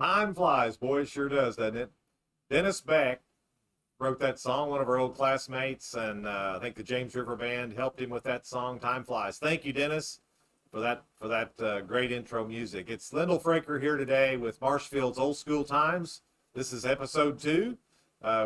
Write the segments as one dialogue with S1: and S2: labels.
S1: Time flies, boy, it sure does, doesn't it? Dennis Beck wrote that song, one of our old classmates, and I think the James River Band helped him with that song, Time Flies. Thank you, Dennis, for that great intro music. It's Lyndall Fraker here today with Marshfield's Old School Times. This is episode 2.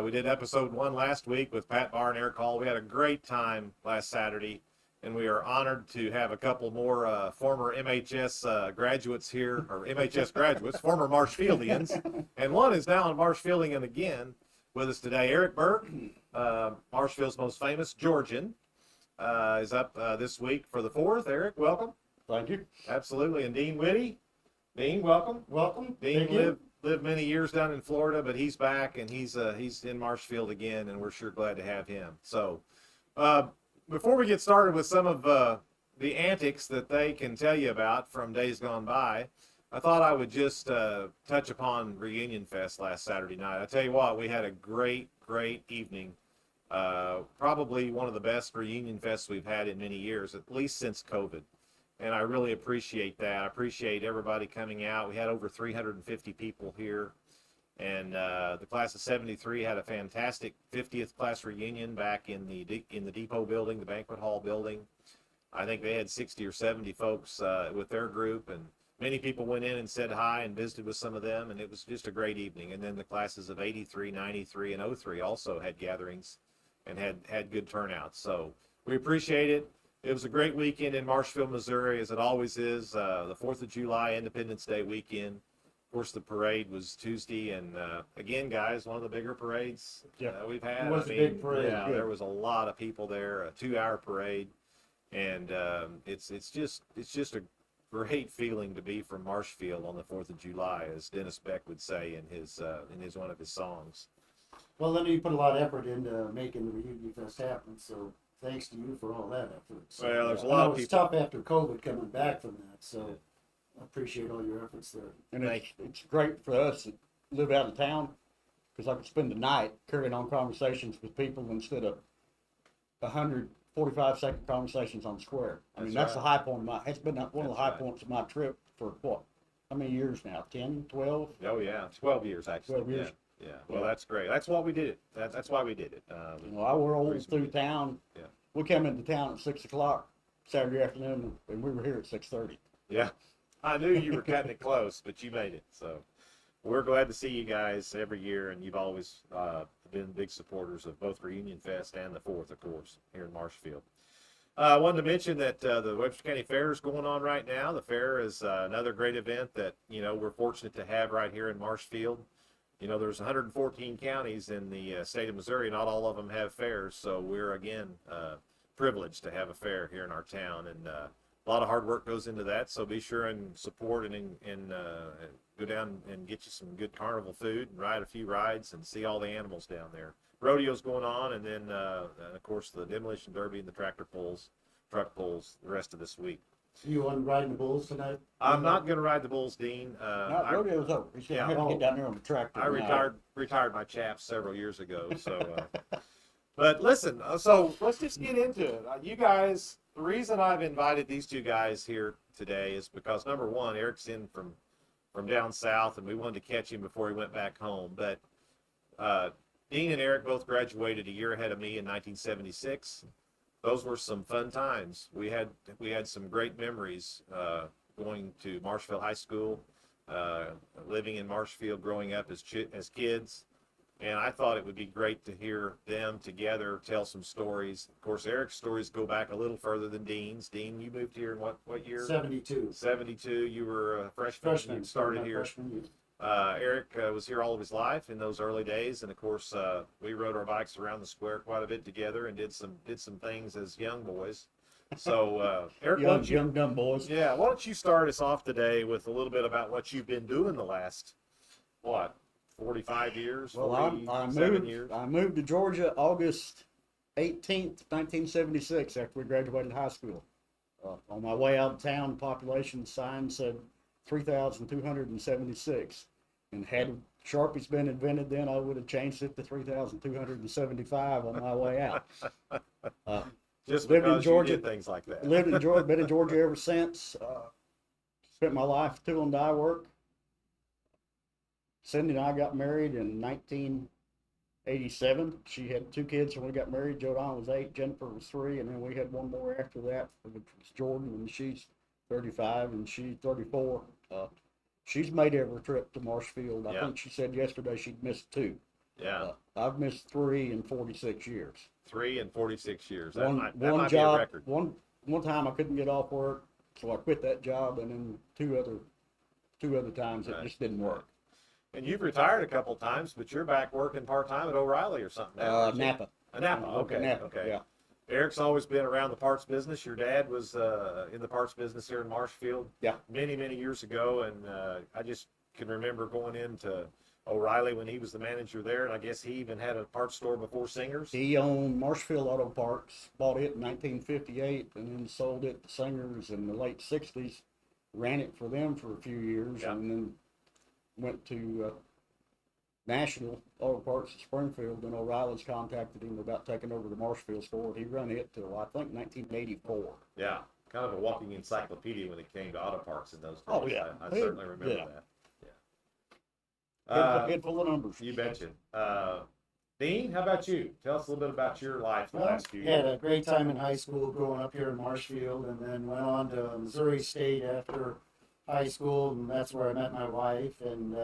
S1: We did episode 1 last week with Pat Barr and Eric Hall. We had a great time last Saturday, and we are honored to have a couple more former MHS graduates here, or MHS graduates, former Marshfieldians, and one is now in Marshfieldian again with us today. Eric Burk, Marshfield's most famous Georgian, is up this week for the 4th. Eric, welcome.
S2: Thank you.
S1: Absolutely. And Dean Witte. Dean, welcome.
S2: Welcome.
S1: Dean lived many years down in Florida, but he's back and he's in Marshfield again, and we're sure glad to have him. So before we get started with some of the antics that they can tell you about from days gone by, I thought I would just touch upon Reunion Fest last Saturday night. I tell you what, we had a great evening. Probably one of the best Reunion Fests we've had in many years, at least since COVID. And I really appreciate that. I appreciate everybody coming out. We had over 350 people here. And the class of 73 had a fantastic 50th class reunion back in the depot building, the banquet hall building. I think they had 60 or 70 folks with their group, and many people went in and said hi and visited with some of them, and it was just a great evening. And then the classes of 83, 93, and 03 also had gatherings and had good turnouts. So we appreciate it. It was a great weekend in Marshfield, Missouri, as it always is. The 4th of July, Independence Day weekend. Of course, the parade was Tuesday, and again, guys, one of the bigger parades we've had.
S2: It was a big parade.
S1: Yeah, there was a lot of people there. A 2-hour parade, and it's just a great feeling to be from Marshfield on the 4th of July, as Dennis Beck would say in his one of his songs.
S2: Well, then you put a lot of effort into making the Reunion Fest happen, so thanks to you for all that effort. So,
S1: well, there's a lot of people.
S2: It's tough after COVID coming back from that, so I appreciate all your efforts there.
S3: And it's great for us that live out of town, because I could spend the night carrying on conversations with people instead of 145-second conversations on the square. I mean, that's the high point of it's been one of the high points of my trip for what? How many years now? 10, 12?
S1: Oh, yeah, 12 years, actually.
S3: 12 years.
S1: Yeah. Well, that's great. That's what we did it. That's why we did it.
S3: I rolled through town.
S1: Yeah.
S3: We came into town at 6 o'clock Saturday afternoon, and we were here at 6:30.
S1: Yeah. I knew you were cutting it close, but you made it. So we're glad to see you guys every year, and you've always been big supporters of both Reunion Fest and the 4th, of course, here in Marshfield. I wanted to mention that the Webster County Fair is going on right now. The fair is another great event that, we're fortunate to have right here in Marshfield. There's 114 counties in the state of Missouri. Not all of them have fairs, so we're, again, privileged to have a fair here in our town. And a lot of hard work goes into that, so be sure and support and go down and get you some good carnival food and ride a few rides and see all the animals down there. Rodeo's going on, and then, of course, the demolition derby and the truck pulls the rest of this week.
S2: You on riding the bulls tonight?
S1: I'm not going to ride the bulls, Dean.
S3: No, rodeo's over. He's going to get down there on the tractor.
S1: I retired my chaps several years ago. So, but listen, so let's just get into it. You guys, the reason I've invited these two guys here today is because, number one, Eric's in from down south, and we wanted to catch him before he went back home. But Dean and Eric both graduated a year ahead of me in 1976. Those were some fun times. We had some great memories going to Marshfield High School, living in Marshfield, growing up as kids, and I thought it would be great to hear them together tell some stories. Of course, Eric's stories go back a little further than Dean's. Dean, you moved here in what year?
S2: 72.
S1: 72. You were a freshman. You started here. Eric was here all of his life in those early days, and of course we rode our bikes around the square quite a bit together and did some things as young boys. So Eric,
S3: young dumb boys.
S1: Yeah, why don't you start us off today with a little bit about what you've been doing the last 45 years?
S3: Well, I moved to Georgia August 18th, 1976, after we graduated high school. On my way out of town, population sign said 3,276, and had Sharpies been invented then, I would have changed it to 3,275 on my way out.
S1: Just lived in Georgia, you did things like that.
S3: Lived in Georgia, been in Georgia ever since. Spent my life tool and die work. Cindy and I got married in 1987. She had 2 kids when we got married. Jodan was 8, Jennifer was 3, and then we had one more after that, which was Jordan, and she's 35 and she's 34. She's made every trip to Marshfield. I think she said yesterday she'd missed 2.
S1: Yeah.
S3: I've missed 3 in 46 years.
S1: 3 in 46 years.
S3: One
S1: That
S3: job,
S1: might be a record.
S3: one time I couldn't get off work, so I quit that job, and then two other times it just didn't work.
S1: And you've retired a couple times, but you're back working part-time at O'Reilly or something now, aren't you?
S3: Napa.
S1: Napa, okay,
S3: Napa,
S1: okay.
S3: yeah.
S1: Eric's always been around the parts business. Your dad was in the parts business here in Marshfield many, many years ago, and I just can remember going into O'Reilly when he was the manager there, and I guess he even had a parts store before Singer's.
S3: He owned Marshfield Auto Parts, bought it in 1958, and then sold it to Singer's in the late 60s, ran it for them for a few years, and then went to National Auto Parts in Springfield, and O'Reilly's contacted him about taking over the Marshfield store. He ran it till, I think, 1984.
S1: Yeah, kind of a walking encyclopedia when it came to auto parts in those days.
S3: Oh, yeah.
S1: I certainly remember that.
S3: Head full of numbers.
S1: You betcha. Dean, how about you? Tell us a little bit about your life the
S2: Well,
S1: last few
S2: had
S1: years.
S2: a great time in high school growing up here in Marshfield, and then went on to Missouri State after high school, and that's where I met my wife. And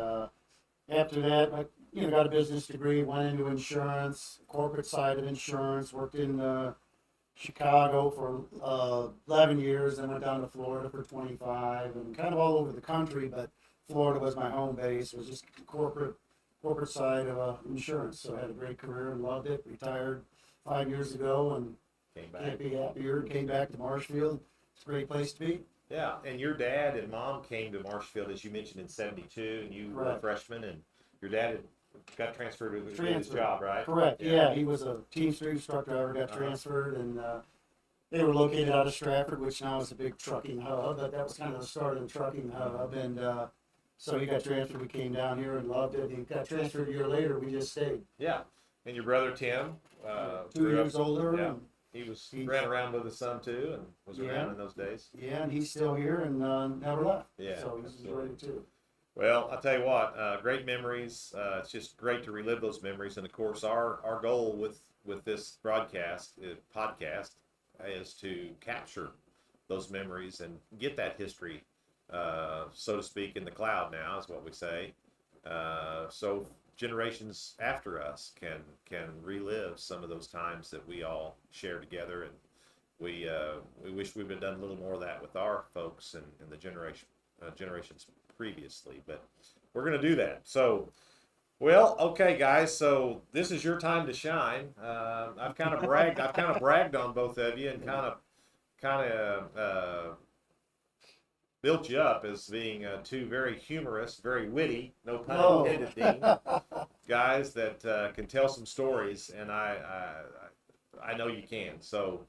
S2: after that, I got a business degree, went into insurance, corporate side of insurance, worked in Chicago for 11 years, then went down to Florida for 25, and kind of all over the country, but Florida was my home base. It was just corporate side of insurance. So I had a great career and loved it. Retired 5 years ago and can't be happier. Came back to Marshfield. It's a great place to be.
S1: Yeah, and your dad and mom came to Marshfield, as you mentioned, in '72, and you were a freshman, and your dad had got transferred to his job, right?
S2: Correct. Yeah, he was a Teamster truck driver, got transferred, and they were located out of Stratford, which now is a big trucking hub. But that was kind of the start of the trucking hub, and so he got transferred. We came down here and loved it. He got transferred a year later. We just stayed.
S1: Yeah, and your brother Tim,
S2: 2 years older.
S1: Yeah, he ran around with his son too, and was around in those days.
S2: Yeah, and he's still here and never left.
S1: Yeah,
S2: so he's enjoyed it too.
S1: Well, I'll tell you what, great memories. It's just great to relive those memories, and of course, our goal with this podcast is to capture those memories and get that history, so to speak, in the cloud now, is what we say. So generations after us can relive some of those times that we all share together, and we wish we would have done a little more of that with our folks and the generations previously, but we're going to do that. So, well, okay, guys. So this is your time to shine. I've kind of bragged on both of you, and kind of built you up as being 2 very humorous, very witty, no pun intended, Dean, guys that can tell some stories, and I know you can. So,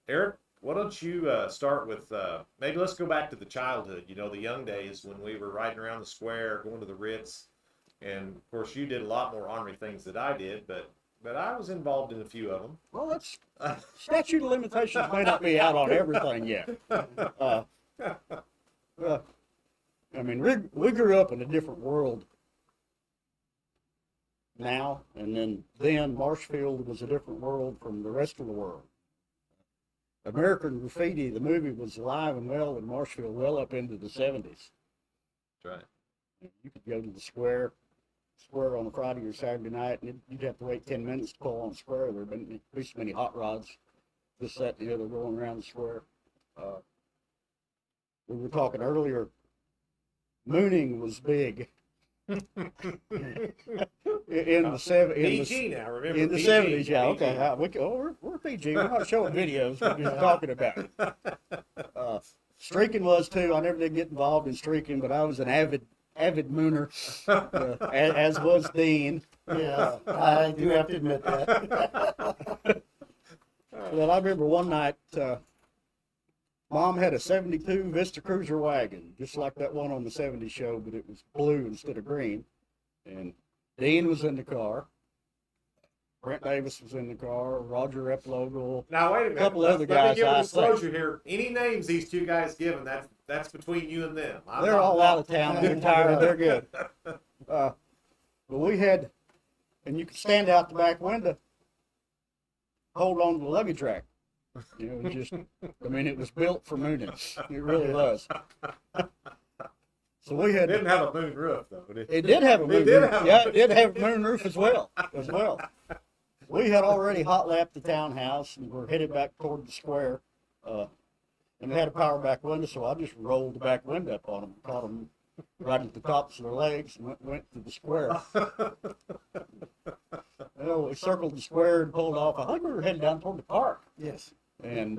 S1: Eric, why don't you start with, maybe let's go back to the childhood, the young days when we were riding around the square, going to the Ritz, and of course you did a lot more ornery things than I did, but I was involved in a few of them.
S3: Well, that's statute of limitations may not be out on everything yet. I mean, we grew up in a different world now, and then Marshfield was a different world from the rest of the world. American Graffiti, the movie, was alive and well in Marshfield well up into the 70s.
S1: That's right.
S3: You could go to the square on a Friday or Saturday night, and you'd have to wait 10 minutes to pull on the square. There'd be so many hot rods, this, that, and the other, going around the square. We were talking earlier, mooning was big. in the
S1: PG now, remember?
S3: In the
S1: PG,
S3: 70s, yeah,
S1: PG.
S3: okay. We're PG. We're not showing videos. We're just talking about it. Streaking was too. I never did get involved in streaking, but I was an avid mooner, as was Dean.
S2: Yeah, I do have to admit that.
S3: Well, I remember one night, Mom had a 72 Vista Cruiser wagon, just like that one on the 70s show, but it was blue instead of green. And Dean was in the car. Brent Davis was in the car. Roger Eplogle.
S1: Now wait a minute.
S3: Couple other
S1: Let me
S3: guys
S1: give a
S3: I
S1: disclosure here. Any names these 2 guys given, that's between you and them.
S3: They're all out of town. They're tired. They're good. But we had, and you could stand out the back window, hold on to the luggage rack. You know, it was just, I mean, it was built for mooning. It really was. So we
S1: It
S3: had,
S1: didn't have a moon roof though.
S3: it did have a moon
S1: did
S3: roof.
S1: have a
S3: Yeah, it did have a moon roof as well. We had already hot lapped the townhouse and we're headed back toward the square. And they had a power back window, so I just rolled the back window up on them, caught them right at the tops of their legs, and went to the square. Well, we circled the square and pulled off. I think we were heading down toward the park.
S2: Yes.
S3: And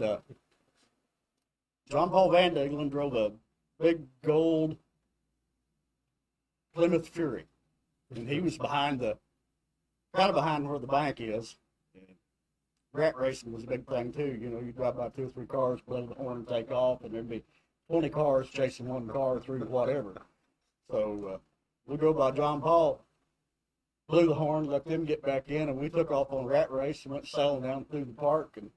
S3: John Paul Van Dalen drove a big gold Plymouth Fury, and he was behind kind of behind where the bank is. Rat racing was a big thing too. You know, you drive by 2 or 3 cars, blow the horn, and take off, and there'd be 20 cars chasing one car through whatever. So we drove by John Paul, blew the horn, let them get back in, and we took off on a rat race and went sailing down through the park. And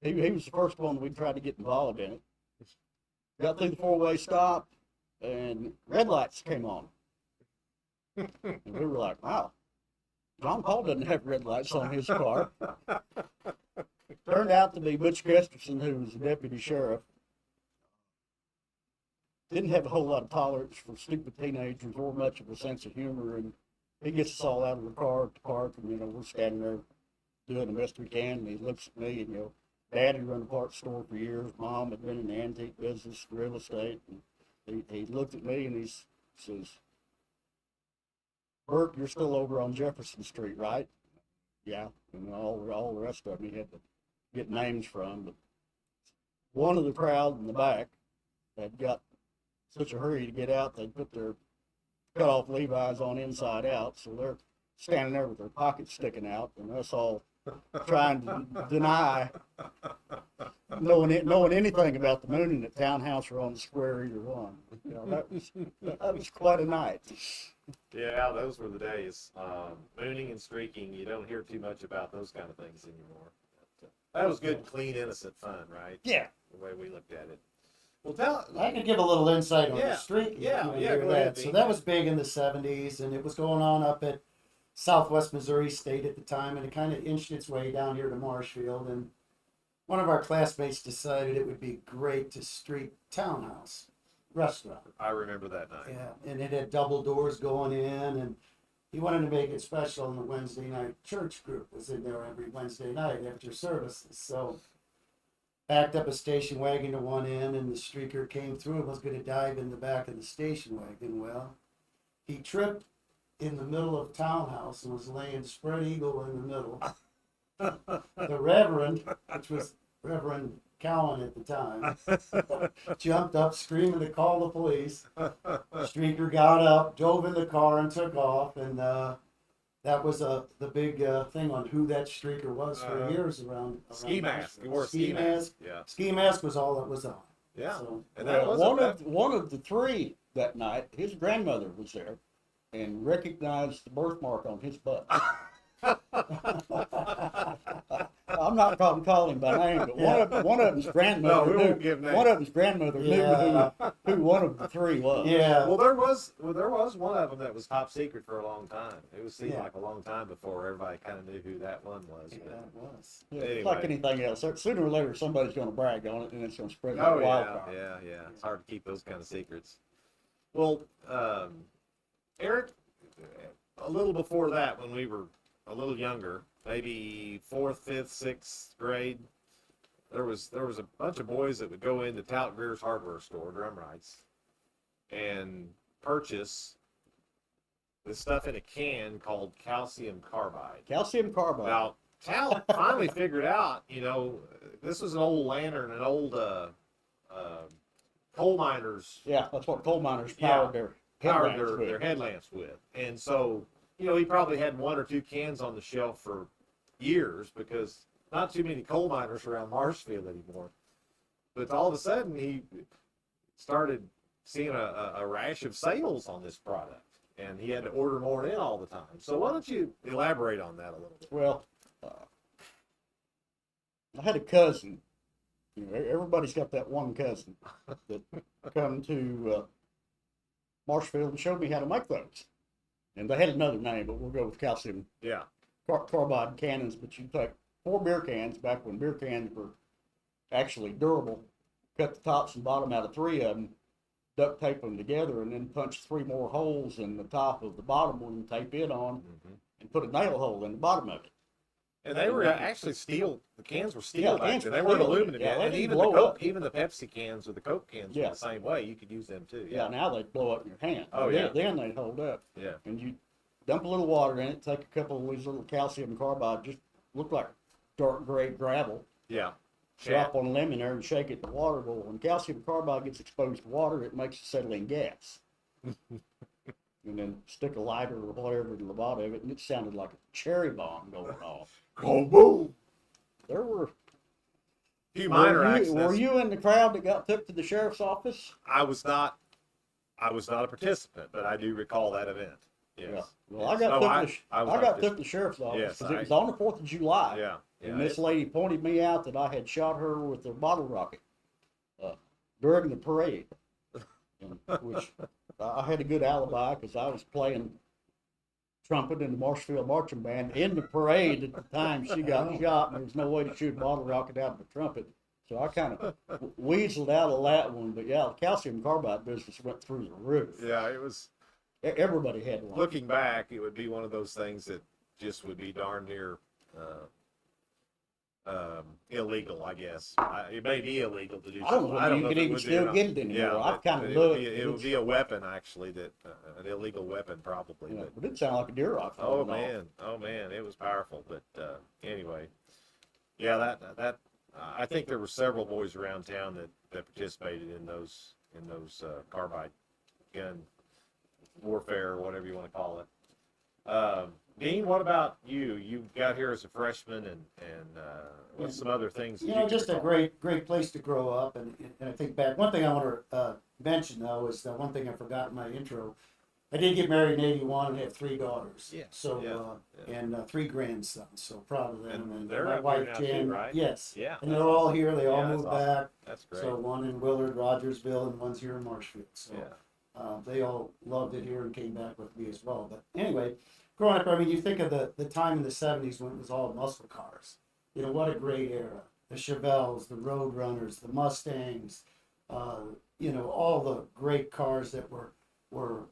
S3: he was the first one we tried to get involved in it. Got through the 4-way stop, and red lights came on. And we were like, wow. John Paul doesn't have red lights on his car. Turned out to be Butch Kesterson, who was the deputy sheriff. Didn't have a whole lot of tolerance for stupid teenagers or much of a sense of humor, and he gets us all out of the car at the park, and, you know, we're standing there doing the best we can, and he looks at me, and, you know, Dad had run a parts store for years, Mom had been in the antique business, real estate, and he looked at me and he says, Burk, you're still over on Jefferson Street, right? Yeah, and all the rest of them he had to get names from. But one of the crowd in the back had got such a hurry to get out, they put their cut off Levi's on inside out, so they're standing there with their pockets sticking out, and us all trying to deny knowing anything about the mooning at Townhouse or on the square, either one. You know, that was quite a night.
S1: Yeah, those were the days. Mooning and streaking, you don't hear too much about those kind of things anymore. But, that was good, clean, innocent fun, right?
S3: Yeah.
S1: The way we looked at it. Well, tell.
S2: I could give a little insight on
S1: Yeah,
S2: the street.
S1: yeah,
S2: if you
S1: yeah,
S2: hear
S1: go ahead,
S2: that. So
S1: Dean.
S2: that was big in the 70s, and it was going on up at Southwest Missouri State at the time, and it kind of inched its way down here to Marshfield. And one of our classmates decided it would be great to street Townhouse restaurant.
S1: I remember that night.
S2: Yeah, and it had double doors going in, and he wanted to make it special. And the Wednesday night church group was in there every Wednesday night after services. So backed up a station wagon to one end, and the streaker came through and was going to dive in the back of the station wagon. Well, he tripped in the middle of Townhouse and was laying spread eagle in the middle. The Reverend, which was Reverend Cowan at the time, jumped up screaming to call the police. Streaker got up, drove in the car, and took off. And that was the big thing on who that streaker was for years around.
S1: Ski mask.
S2: Marshfield.
S1: He wore a ski mask. Yeah.
S2: Ski mask was all that was on.
S1: Yeah.
S2: So,
S1: And that was
S3: One of the 3 that night, his grandmother was there and recognized the birthmark on his butt. I'm not calling him by name, but one of them's grandmother.
S1: No, we won't give names.
S3: One of them's grandmother
S2: Yeah.
S3: knew who one of the 3 was.
S2: yeah.
S1: Well, there was one of them that was top secret for a long time. It was seemed
S2: Yeah.
S1: like a long time before everybody kind of knew who that one was.
S2: Yeah,
S1: But-
S2: it was.
S3: Yeah, it's
S1: Anyway.
S3: like anything else. Sooner or later, somebody's going to brag on it, and it's going to spread like
S1: Oh
S3: wildfire.
S1: yeah. It's hard to keep those kind of secrets. Well, Eric, a little before that, when we were a little younger, maybe 4th, 5th, 6th grade, there was a bunch of boys that would go into Tout Greer's hardware store, Drum Rights, and purchase this stuff in a can called calcium carbide.
S3: Calcium carbide.
S1: Now, Tal finally figured out, this was an old lantern, an old coal miners
S3: Yeah, that's what coal miners
S1: Yeah.
S3: powered their headlamps with.
S1: their headlamps with. And so, he probably had 1 or 2 cans on the shelf for years because not too many coal miners around Marshfield anymore. But all of a sudden, he started seeing a rash of sales on this product, and he had to order more in all the time. So why don't you elaborate on that a little bit?
S3: Well, I had a cousin. Everybody's got that one cousin that come to Marshfield and showed me how to make those. And they had another name, but we'll go with calcium
S1: Yeah.
S3: carbide cannons. But you take 4 beer cans back when beer cans were actually durable, cut the tops and bottom out of 3 of them, duct tape them together, and then punch 3 more holes in the top of the bottom one, tape it on, and put a nail hole in the bottom of it.
S1: And they were actually steel. The cans were steel
S3: Yeah,
S1: back
S3: cans
S1: then.
S3: were
S1: They weren't
S3: steel.
S1: aluminum
S3: Yeah,
S1: yet.
S3: they
S1: And
S3: didn't
S1: even the
S3: blow
S1: Coke,
S3: up.
S1: even the Pepsi cans or the Coke cans
S3: Yeah.
S1: were the same way. You could use them too.
S3: Yeah, now they blow up in your hand.
S1: Oh,
S3: But
S1: yeah.
S3: Then they hold up.
S1: Yeah.
S3: And you dump a little water in it, take a couple of these little calcium carbide, just look like dark gray gravel,
S1: Yeah.
S3: drop on a lemon there and shake it in the water. Well, when calcium carbide gets exposed to water, it makes acetylene gas. And then stick a lighter or whatever in the bottom of it, and it sounded like a cherry bomb going off.
S1: Oh, boom.
S3: There were.
S1: Few minor
S3: Were
S1: accidents.
S3: you in the crowd that got took to the sheriff's office?
S1: I was not a participant, but I do recall that event. Yes.
S3: Yeah. Well,
S1: Yes.
S3: I got
S1: No,
S3: took
S1: I
S3: to
S1: was
S3: I
S1: not
S3: got
S1: a
S3: took to the sheriff's office
S1: Yes,
S3: because
S1: I-
S3: it was on the 4th of July.
S1: Yeah. Yeah.
S3: And this lady pointed me out that I had shot her with a bottle rocket during the parade, which I had a good alibi because I was playing trumpet in the Marshfield marching band in the parade at the time she got shot, and there was no way to shoot a bottle rocket out of a trumpet. So I kind of weaseled out of that one. But yeah, the calcium carbide business went through the roof.
S1: Yeah, it was.
S3: Everybody had one.
S1: Looking back, it would be one of those things that just would be darn near illegal, I guess. It may be illegal to do.
S3: I don't know if you
S1: if
S3: can
S1: it
S3: even
S1: would be or
S3: still
S1: not.
S3: get it anymore.
S1: Yeah,
S3: I've kind of
S1: it would
S3: looked.
S1: be- It would be a weapon, actually, that an illegal weapon, probably.
S3: Yeah,
S1: But,
S3: but it sounded like a deer rifle.
S1: oh
S3: going off.
S1: man, it was powerful. But anyway, yeah, that I think there were several boys around town that participated in those carbide gun warfare, or whatever you want to call it. Dean, what about you? You got here as a freshman, and what's some other things? That
S2: You know,
S1: can
S2: just a
S1: recall?
S2: great place to grow up. And I think back, one thing I want to mention though is the one thing I forgot in my intro. I did get married in '81 and have 3 daughters.
S1: Yeah,
S2: So
S1: yeah.
S2: and 3 grandsons. So proud of them.
S1: And they're
S2: my
S1: up here
S2: wife
S1: now too,
S2: Jen.
S1: right?
S2: Yes.
S1: Yeah,
S2: And they're all here. They all
S1: Yeah, that's
S2: moved
S1: awesome.
S2: back.
S1: That's great.
S2: So one in Willard, Rogersville, and one's here in Marshfield. So
S1: Yeah.
S2: they all loved it here and came back with me as well. But anyway, growing up, I mean, you think of the time in the '70s when it was all muscle cars. You know, what a great era. The Chevelles, the Road Runners, the Mustangs, you know, all the great cars that were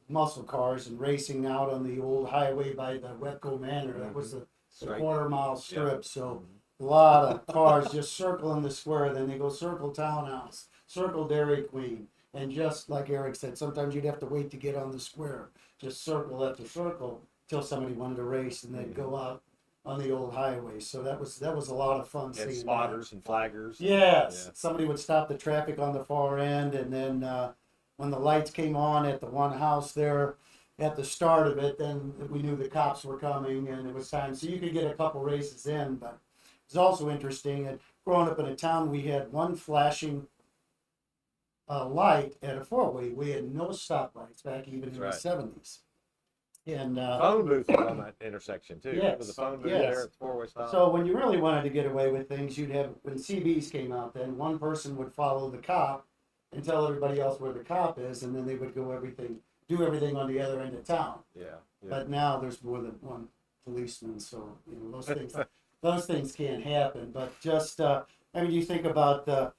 S2: muscle cars and racing out on the old highway by the Wetco Manor. That was the
S1: Straight.
S2: quarter-mile strip. So a lot of cars just circling the square. Then they go circle Townhouse, circle Dairy Queen. And just like Eric said, sometimes you'd have to wait to get on the square. Just circle after circle till somebody wanted to race, and they'd go out on the old highway. So that was a lot of fun
S1: And
S2: seeing
S1: spotters and flaggers.
S2: that. Yes,
S1: Yeah.
S2: somebody would stop the traffic on the far end, and then when the lights came on at the one house there at the start of it, then we knew the cops were coming, and it was time. So you could get a couple races in, but it was also interesting. And growing up in a town, we had one flashing light at a four-way. We had no stoplights back even in
S1: That's
S2: the '70s. And
S1: Phone booth was on that intersection too. Remember the phone booth
S2: yes.
S1: there at the 4-way stop?
S2: so when you really wanted to get away with things, you'd have, when CBs came out, then one person would follow the cop and tell everybody else where the cop is, and then they would do everything on the other end of town.
S1: Yeah.
S2: But now there's more than one policeman, so you know those things can't happen. But just I mean, you think about the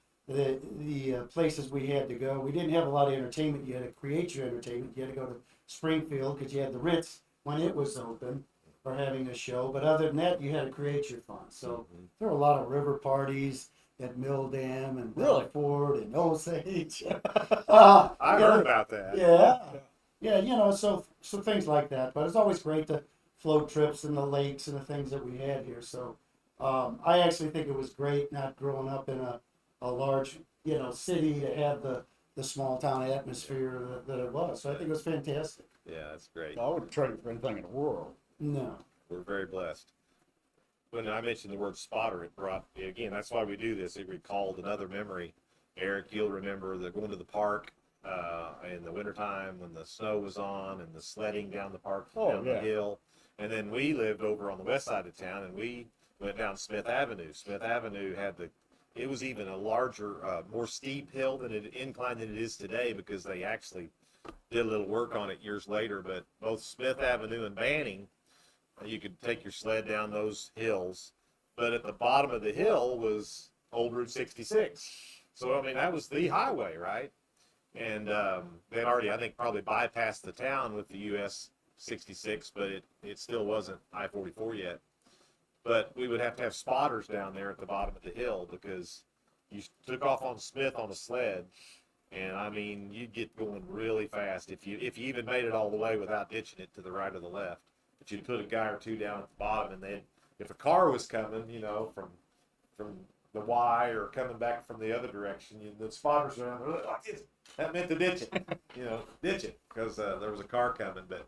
S2: places we had to go. We didn't have a lot of entertainment. You had to create your entertainment. You had to go to Springfield because you had the Ritz when it was open for having a show. But other than that, you had to create your fun. So there were a lot of river parties at Mill Dam and
S3: Really?
S2: Belford and Osage.
S1: I heard about that.
S2: Yeah, you know, so things like that. But it's always great to float trips in the lakes and the things that we had here. So I actually think it was great not growing up in a large, you know, city to have the small town atmosphere that it was. So I think it was fantastic.
S1: Yeah, that's great.
S3: I wouldn't trade it for anything in the world.
S2: No.
S1: We're very blessed. When I mentioned the word spotter, it brought, again, that's why we do this. It recalled another memory. Eric, you'll remember going to the park in the wintertime when the snow was on and the sledding down the park, down the hill. And then we lived over on the west side of town, and we went down Smith Avenue. Smith Avenue had it was even a larger, more steep hill than incline than it is today, because they actually did a little work on it years later, but both Smith Avenue and Banning, you could take your sled down those hills, but at the bottom of the hill was Old Route 66. So, I mean, that was the highway, right? And they'd already, I think, probably bypassed the town with the US 66, but it still wasn't I-44 yet. But we would have to have spotters down there at the bottom of the hill because you took off on Smith on a sled, and I mean, you'd get going really fast if you even made it all the way without ditching it to the right or the left. But you'd put a guy or two down at the bottom, and then if a car was coming, you know, from the Y or coming back from the other direction, the spotters around there, that meant to ditch it, you know, ditch it because there was a car coming. But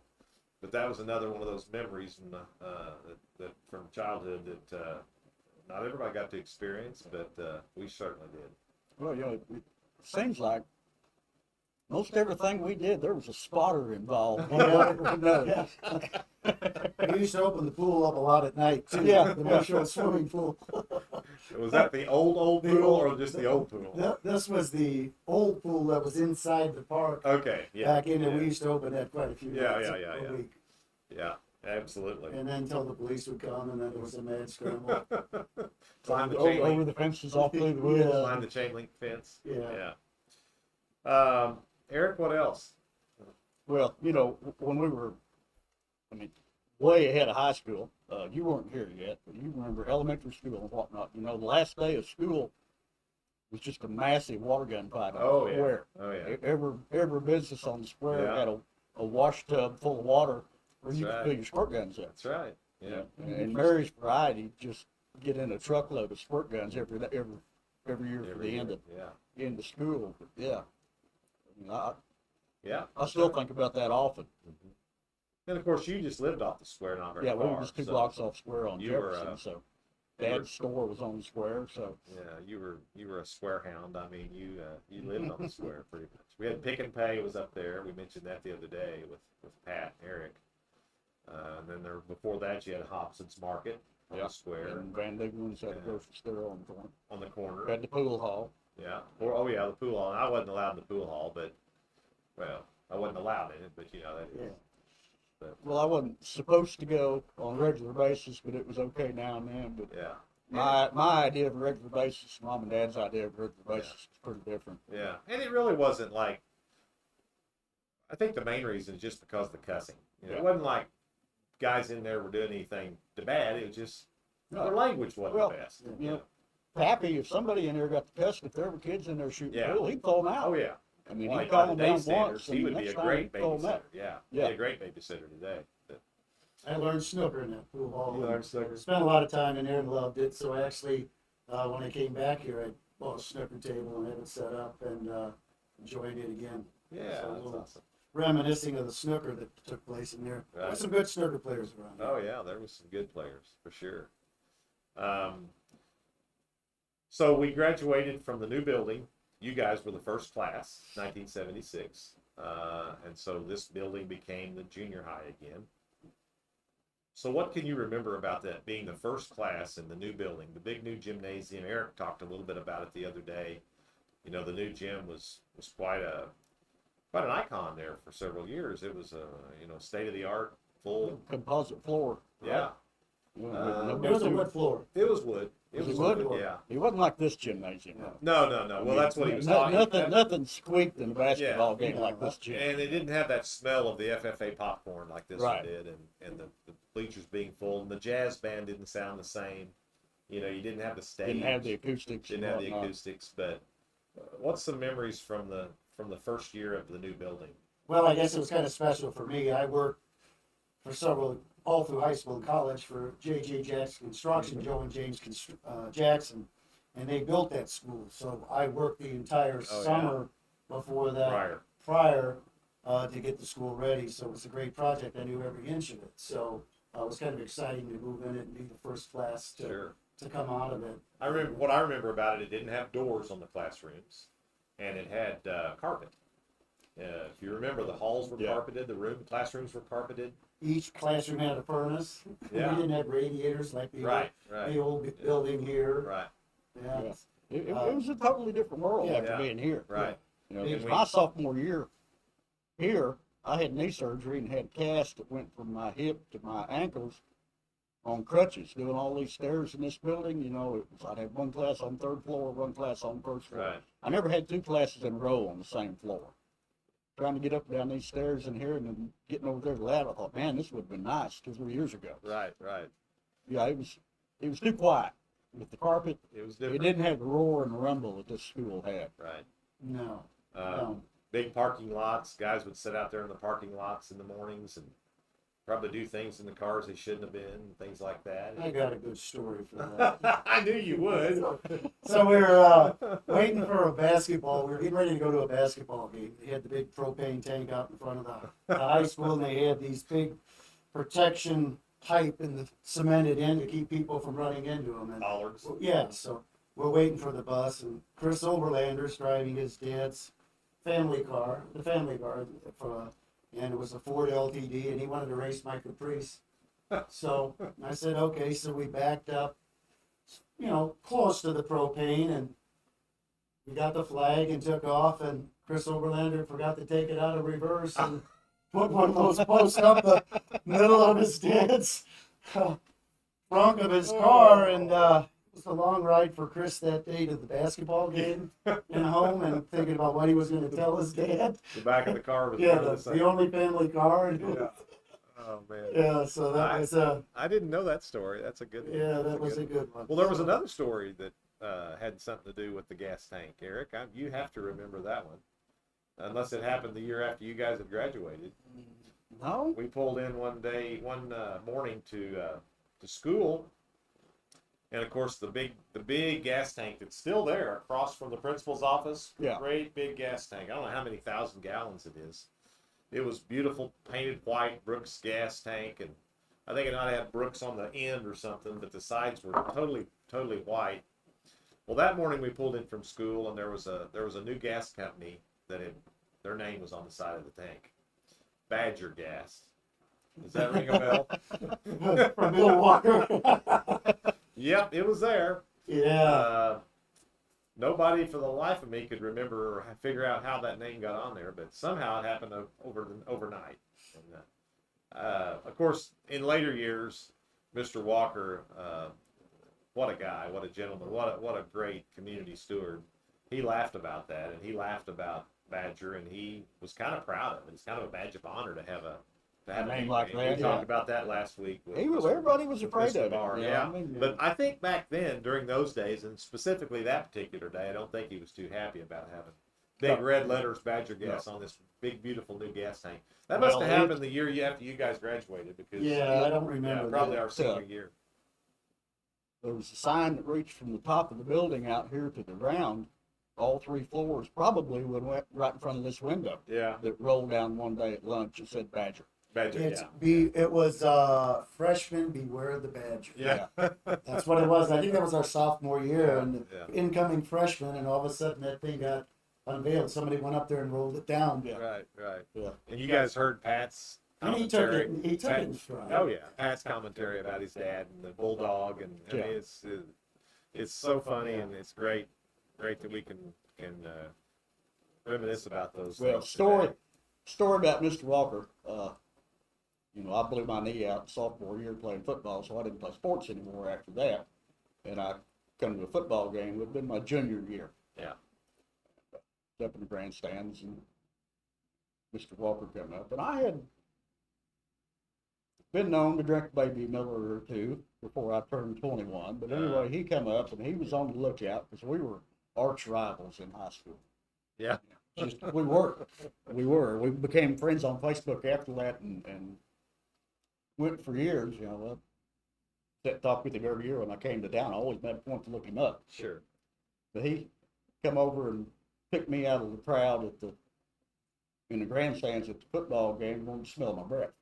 S1: that was another one of those memories that from childhood that not everybody got to experience, but we certainly did.
S3: Well, you know, it seems like most everything we did, there was a spotter involved.
S2: Yeah. We used to open the pool up a lot at night too.
S3: Yeah.
S2: The Marshfield swimming pool.
S1: Was that the old pool or just the old pool?
S2: This was the old pool that was inside the park.
S1: Okay, yeah.
S2: Back in there,
S1: yeah.
S2: we used to open that quite a few nights a week.
S1: Yeah, absolutely.
S2: And then until the police would come, and then it was a mad scramble.
S1: Climb the chain
S3: Over
S1: link,
S3: the fences, off through the woods.
S2: Yeah.
S1: climb the chain link fence.
S2: Yeah.
S1: Yeah. Eric, what else?
S3: Well, you know, when we were, I mean, way ahead of high school, you weren't here yet, but you remember elementary school and whatnot. You know, the last day of school was just a massive water gun fight on
S1: Oh,
S3: the
S1: yeah.
S3: square.
S1: Oh yeah.
S3: Every business on the square
S1: Yeah.
S3: had a wash tub full of water where
S1: That's
S3: you
S1: right.
S3: could fill your squirt guns up.
S1: That's right. Yeah.
S3: And Mary's Variety just get in a truckload of squirt guns every year for the end of school. But yeah, I mean,
S1: Yeah.
S3: I still think about that often.
S1: And of course, you just lived off the square, not very
S3: Yeah, we
S1: far.
S3: were just 2
S1: so-
S3: blocks off square on
S1: you were,
S3: Jefferson, so
S1: you were-
S3: Dad's store was on the square, so.
S1: Yeah, you were a square hound. I mean, you lived on the square pretty much. We had Pick and Pay was up there. We mentioned that the other day with Pat and Eric. And then before that, you had Hobson's Market on the square
S3: And Van Diemen's had a
S1: Yeah.
S3: grocery store on the corner.
S1: on the corner.
S3: We had the pool hall.
S1: Yeah. Or the pool hall. And I wasn't allowed in the pool hall, but I wasn't allowed in it. But you know that is.
S3: Well, I wasn't supposed to go on a regular basis, but it was okay now and then. But
S1: Yeah.
S3: my idea of a regular basis, Mom and Dad's idea of a regular basis was pretty different.
S1: Yeah. And it really wasn't like. I think the main reason is just because of the cussing. You know,
S3: Yeah.
S1: It wasn't like guys in there were doing anything bad. It was just
S3: No.
S1: their language wasn't
S3: Well,
S1: the best.
S3: You know, Pappy, if somebody in there got the cuss, if there were kids in there shooting
S1: Yeah.
S3: pool, he'd throw them out.
S1: Oh yeah.
S3: I mean,
S1: Well,
S3: he'd call them
S1: by the
S3: down
S1: day standards,
S3: once,
S1: he
S3: and
S1: would
S3: the
S1: be a
S3: next time
S1: great
S3: he'd throw 'em
S1: babysitter.
S3: out.
S1: Yeah.
S3: Yeah.
S1: Be a great babysitter today. But
S2: I learned snooker in that pool hall.
S1: You learned snooker?
S2: Spent a lot of time in there and loved it. So actually, when I came back here, I bought a snooker table and had it set up and enjoyed it again.
S1: yeah,
S2: So a
S1: that's
S2: little
S1: awesome.
S2: reminiscing of the snooker that took place in there.
S1: Right.
S2: There's some good snooker players around.
S1: Oh yeah, there was some good players for sure. So we graduated from the new building. You guys were the first class, 1976, and so this building became the junior high again. So what can you remember about that being the first class in the new building, the big new gymnasium? Eric talked a little bit about it the other day. You know, the new gym was quite an icon there for several years. It was a state of the art, full.
S3: Composite floor.
S1: Yeah,
S2: It was a wood floor.
S1: it was wood.
S3: Was it wood?
S1: Yeah.
S3: It wasn't like this gymnasium.
S1: No. Well, that's what he was talking about.
S3: Nothing squeaked in a basketball
S1: Yeah.
S3: game like this gym.
S1: And it didn't have that smell of the FFA popcorn like this
S3: Right.
S1: one did, and the bleachers being full, and the jazz band didn't sound the same. You know, you didn't have the stage.
S3: Didn't have the acoustics.
S1: Didn't
S3: and
S1: have the
S3: whatnot.
S1: acoustics. But what's some memories from the first year of the new building?
S2: Well, I guess it was kind of special for me. I worked for all through high school and college for J.J. Jackson Construction, Joe and James Jackson, and they built that school. So I worked the entire
S1: Oh, yeah.
S2: summer before that, prior to get the school ready. So it was a great project. I knew every inch of it. So it was kind of exciting to move in it and be the first class to come out of it.
S1: I remember about it. It didn't have doors on the classrooms, and it had carpet. If you remember, the halls were carpeted. The classrooms were carpeted.
S2: Each classroom had a furnace.
S1: Yeah.
S2: We didn't have radiators like the old building here.
S1: Right.
S2: Yeah.
S3: Yeah. It was a totally different world after
S1: Yeah.
S3: being here.
S1: Right.
S3: You know,
S2: Yeah.
S3: it was my sophomore year. Here, I had knee surgery and had cast that went from my hip to my ankles on crutches, doing all these stairs in this building. You know, I'd have one class on third floor, one class on first floor.
S1: Right.
S3: I never had two classes in a row on the same floor. Trying to get up and down these stairs in here and then getting over there to that, I thought, man, this would have been nice 2 or 3 years ago.
S1: Right. Right.
S3: Yeah, it was too quiet. With the carpet,
S1: It was
S3: it
S1: different.
S3: didn't have the roar and the rumble that this school had.
S1: Right.
S2: No.
S1: Um,
S2: No.
S1: Big parking lots. Guys would sit out there in the parking lots in the mornings and probably do things in the cars they shouldn't have been, things like that.
S2: I got a good story for that.
S1: I knew you would.
S2: So we were waiting for a basketball. We were getting ready to go to a basketball game. They had the big propane tank out in front of the high school, and they had these big protection pipe in the cemented in to keep people from running into them. And
S1: Bollards.
S2: yeah, so we're waiting for the bus, and Chris Overlander's driving his dad's family car, and it was a Ford LTD, and he wanted to race my Caprice. So I said, okay, so we backed up, you know, close to the propane, and we got the flag and took off, and Chris Overlander forgot to take it out of reverse and put one of those posts up the middle of his dad's trunk of his car, and it was a long ride for Chris that day to the basketball game and home, and thinking about what he was going to tell his dad.
S1: The back of the car was
S2: Yeah,
S1: part of
S2: the only family car. And,
S1: Yeah. Oh man.
S2: yeah, so that was
S1: I didn't know that story. That's a good one.
S2: yeah,
S1: That's
S2: that was a
S1: one.
S2: good one.
S1: Well, there was another story that had something to do with the gas tank, Eric. You have to remember that one, unless it happened the year after you guys had graduated.
S3: No?
S1: We pulled in one morning to school, and of course the big gas tank that's still there across from the principal's office.
S3: Yeah.
S1: Great big gas tank. I don't know how many thousand gallons it is. It was beautiful, painted white Brooks gas tank, and I think it might have Brooks on the end or something, but the sides were totally white. Well, that morning we pulled in from school, and there was a new gas company their name was on the side of the tank. Badger Gas. Does that ring a bell?
S2: From Bill Walker.
S1: Yep, it was there.
S2: Yeah.
S1: Nobody for the life of me could remember or figure out how that name got on there, but somehow it happened overnight. And, of course, in later years, Mr. Walker, what a guy, what a gentleman, what a great community steward. He laughed about that, and he laughed about Badger, and he was kind of proud of it. It's kind of a badge of honor to have a
S3: name like that,
S1: We talked about that last week. With
S3: Everybody was afraid
S1: Mr.
S3: of
S1: Barr,
S3: it.
S1: yeah.
S3: I mean,
S1: But I think back then, during those days, and specifically that particular day, I don't think he was too happy about having big red letters, Badger Gas, on this big, beautiful new gas tank. That must have happened the year after you guys graduated, because
S2: Yeah, I don't remember.
S1: probably
S2: that.
S1: our senior year.
S3: there was a sign that reached from the top of the building out here to the ground, all 3 floors, probably went right in front of this window
S1: Yeah,
S3: that rolled down one day at lunch and said Badger.
S1: Badger.
S2: It was freshman beware the Badger.
S1: Yeah.
S2: That's what it was. I think that was our sophomore year, and
S1: Yeah.
S2: incoming freshman, and all of a sudden that thing got unveiled. Somebody went up there and rolled it down.
S3: Yeah.
S1: Right.
S3: Yeah.
S1: And you guys heard Pat's
S2: And he took
S1: commentary.
S2: it. He took it in stride.
S1: Oh yeah, Pat's commentary about his dad and the bulldog, and I mean, it's so funny, and it's great that we can reminisce about those.
S3: Well,
S1: things
S3: story about Mr. Walker. I blew my knee out sophomore year playing football, so I didn't play sports anymore after that. And I come to a football game. It would have been my junior year.
S1: Yeah.
S3: Up in the grandstands, and Mr. Walker came up, and I had been known to drink a baby Miller or two before I turned 21. But anyway, he came up, and he was on the lookout because we were arch rivals in high school.
S1: Yeah.
S3: We were. We became friends on Facebook after that, and went for years. That talk with him every year when I came to town. I always made a point to look him up.
S1: Sure.
S3: But he come over and picked me out of the crowd in the grandstands at the football game and wanted to smell my breath.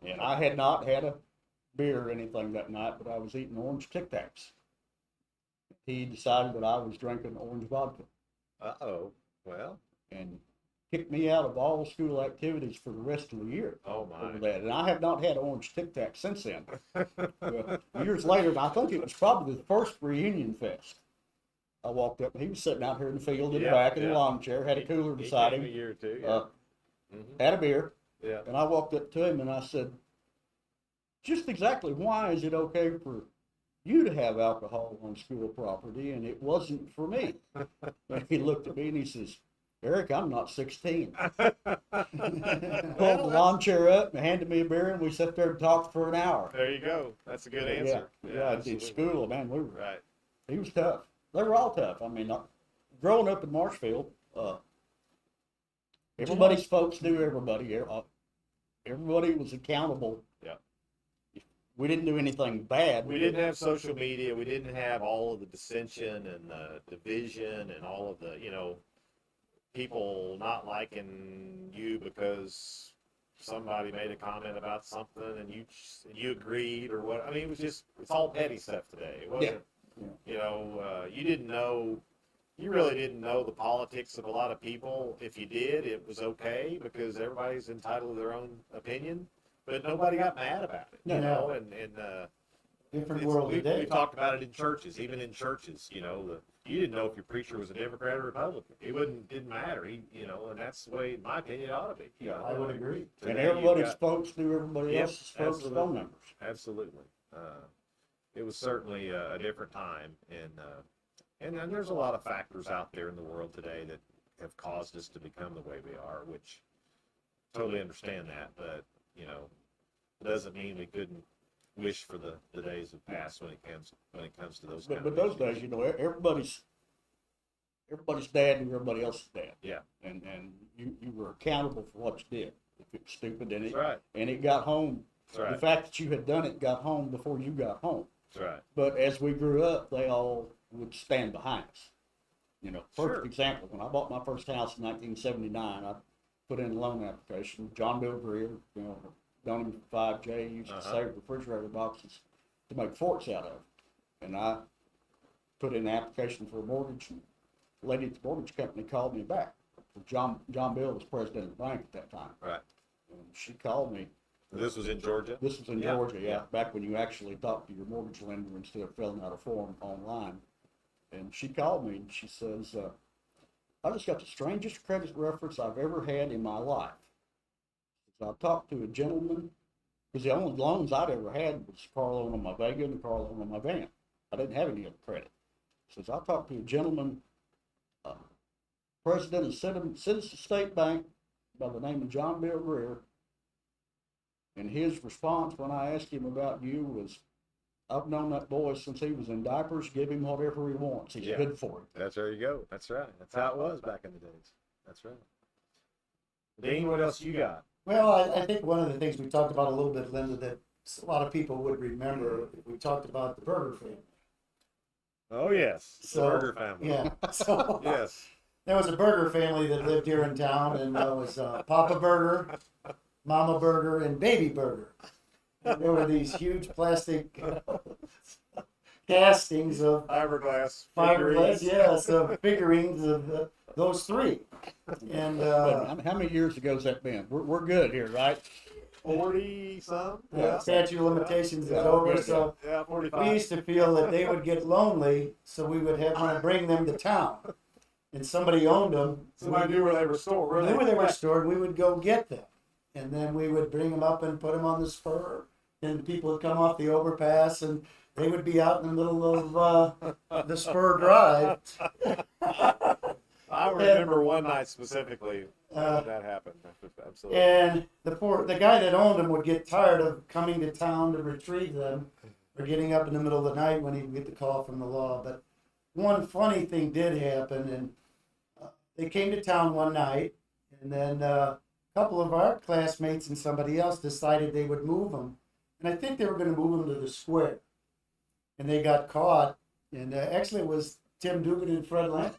S3: And I had not had a beer or anything that night, but I was eating orange Tic Tacs. He decided that I was drinking orange vodka
S1: Uh-oh. Well.
S3: and kicked me out of all school activities for the rest of the year.
S1: Oh
S3: Over
S1: my.
S3: that. And I have not had orange Tic Tac since then. Well, years later, I think it was probably the first reunion fest. I walked up, and he was sitting out here in the field in the
S1: Yeah,
S3: back in the
S1: yeah.
S3: lawn chair, had a cooler
S1: He
S3: beside
S1: came a
S3: him,
S1: year or two. Yeah.
S3: had a beer,
S1: Yeah.
S3: and I walked up to him and I said, just exactly why is it okay for you to have alcohol on school property and it wasn't for me? And he looked at me and he says, Eric, I'm not 16. Pulled the lawn chair up and handed me a beer, and we sat there and talked for an hour.
S1: There you go. That's a good answer.
S3: Yeah, at
S1: absolutely.
S3: school, man,
S1: Right.
S3: he was tough. They were all tough. I mean, growing up in Marshfield, everybody's folks knew everybody. Everybody was accountable.
S1: Yeah.
S3: We didn't do anything bad.
S1: We didn't have social media. We didn't have all of the dissension and division and all of the, people not liking you because somebody made a comment about something and you agreed or what. I mean, it's all petty stuff today. It wasn't, you really didn't know the politics of a lot of people. If you did, it was okay because everybody's entitled to their own opinion, but nobody got mad about it,
S2: Different world today.
S1: We talked about it in churches, even in churches, you didn't know if your preacher was a Democrat or Republican. Didn't matter. And that's the way, in my opinion, it ought to be.
S2: I would agree.
S3: And
S1: Today
S3: everybody's folks knew everybody
S1: Yep,
S3: else's folks'
S1: absolutely.
S3: phone numbers.
S1: Absolutely. It was certainly a different time, and there's a lot of factors out there in the world today that have caused us to become the way we are, which totally understand that, but it doesn't mean we couldn't wish for the days of past when it comes to those.
S3: But those days, everybody's dad knew everybody else's dad.
S1: Yeah.
S3: And you were accountable for what you did. If it was stupid,
S1: That's right.
S3: and it got home.
S1: That's right.
S3: The fact that you had done it got home before you got home.
S1: That's right.
S3: But as we grew up, they all would stand behind us. Perfect
S1: Sure.
S3: example, when I bought my first house in 1979, I put in a loan application. John Bill Greer, known him for 5J, used to save refrigerator boxes to make forks out of. And I put in an application for a mortgage, and the lady at the mortgage company called me back. John Bill was president of the bank at that time.
S1: Right.
S3: And she called me.
S1: This was in Georgia?
S3: This was in
S1: Yeah,
S3: Georgia,
S1: yeah.
S3: back when you actually talked to your mortgage lender instead of filling out a form online. And she called me and she says, I just got the strangest credit reference I've ever had in my life. So I talked to a gentleman, because the only loans I'd ever had was a car loan on my Vega and a car loan on my van. I didn't have any other credit. Says I talked to a gentleman, president of Citizen State Bank by the name of John Bill Greer, and his response when I asked him about you was, I've known that boy since he was in diapers. Give him whatever he wants. He's
S1: Yeah.
S3: good for it.
S1: There you go. That's right. That's how it was back in the days. That's right. Dean, what else you got?
S2: Well, I think one of the things we talked about a little bit, Linda, that a lot of people would remember, we talked about the Burger family.
S1: Oh, yes. The
S2: So,
S1: Burger family.
S2: Yeah. So
S1: Yes.
S2: there was a Burger family that lived here in town, and there was Papa Burger, Mama Burger, and Baby Burger. And there were these huge plastic castings of
S1: Fiberglass.
S2: fiberglass,
S1: figurines.
S2: so figurines of those three. And
S3: But how many years ago has that been? We're good here, right?
S1: 40 some.
S2: statute of limitations is
S3: Yeah,
S2: over,
S3: good.
S2: so
S1: Yeah,
S2: we
S1: 45.
S2: used to feel that they would get lonely, so we would have to bring them to town. And somebody owned them.
S1: Somebody knew where they were stored.
S2: We knew where they were stored, we would go get them. And then we would bring them up and put them on the spur. And people would come off the overpass and they would be out in the middle of the spur drive.
S1: I remember one night specifically
S2: Uh,
S1: that happened. Absolutely.
S2: And the guy that owned them would get tired of coming to town to retrieve them, or getting up in the middle of the night when he'd get the call from the law. But one funny thing did happen, and they came to town one night, and then a couple of our classmates and somebody else decided they would move them, and I think they were going to move them to the square, and they got caught, and actually it was Tim Dugan and Fred Lamb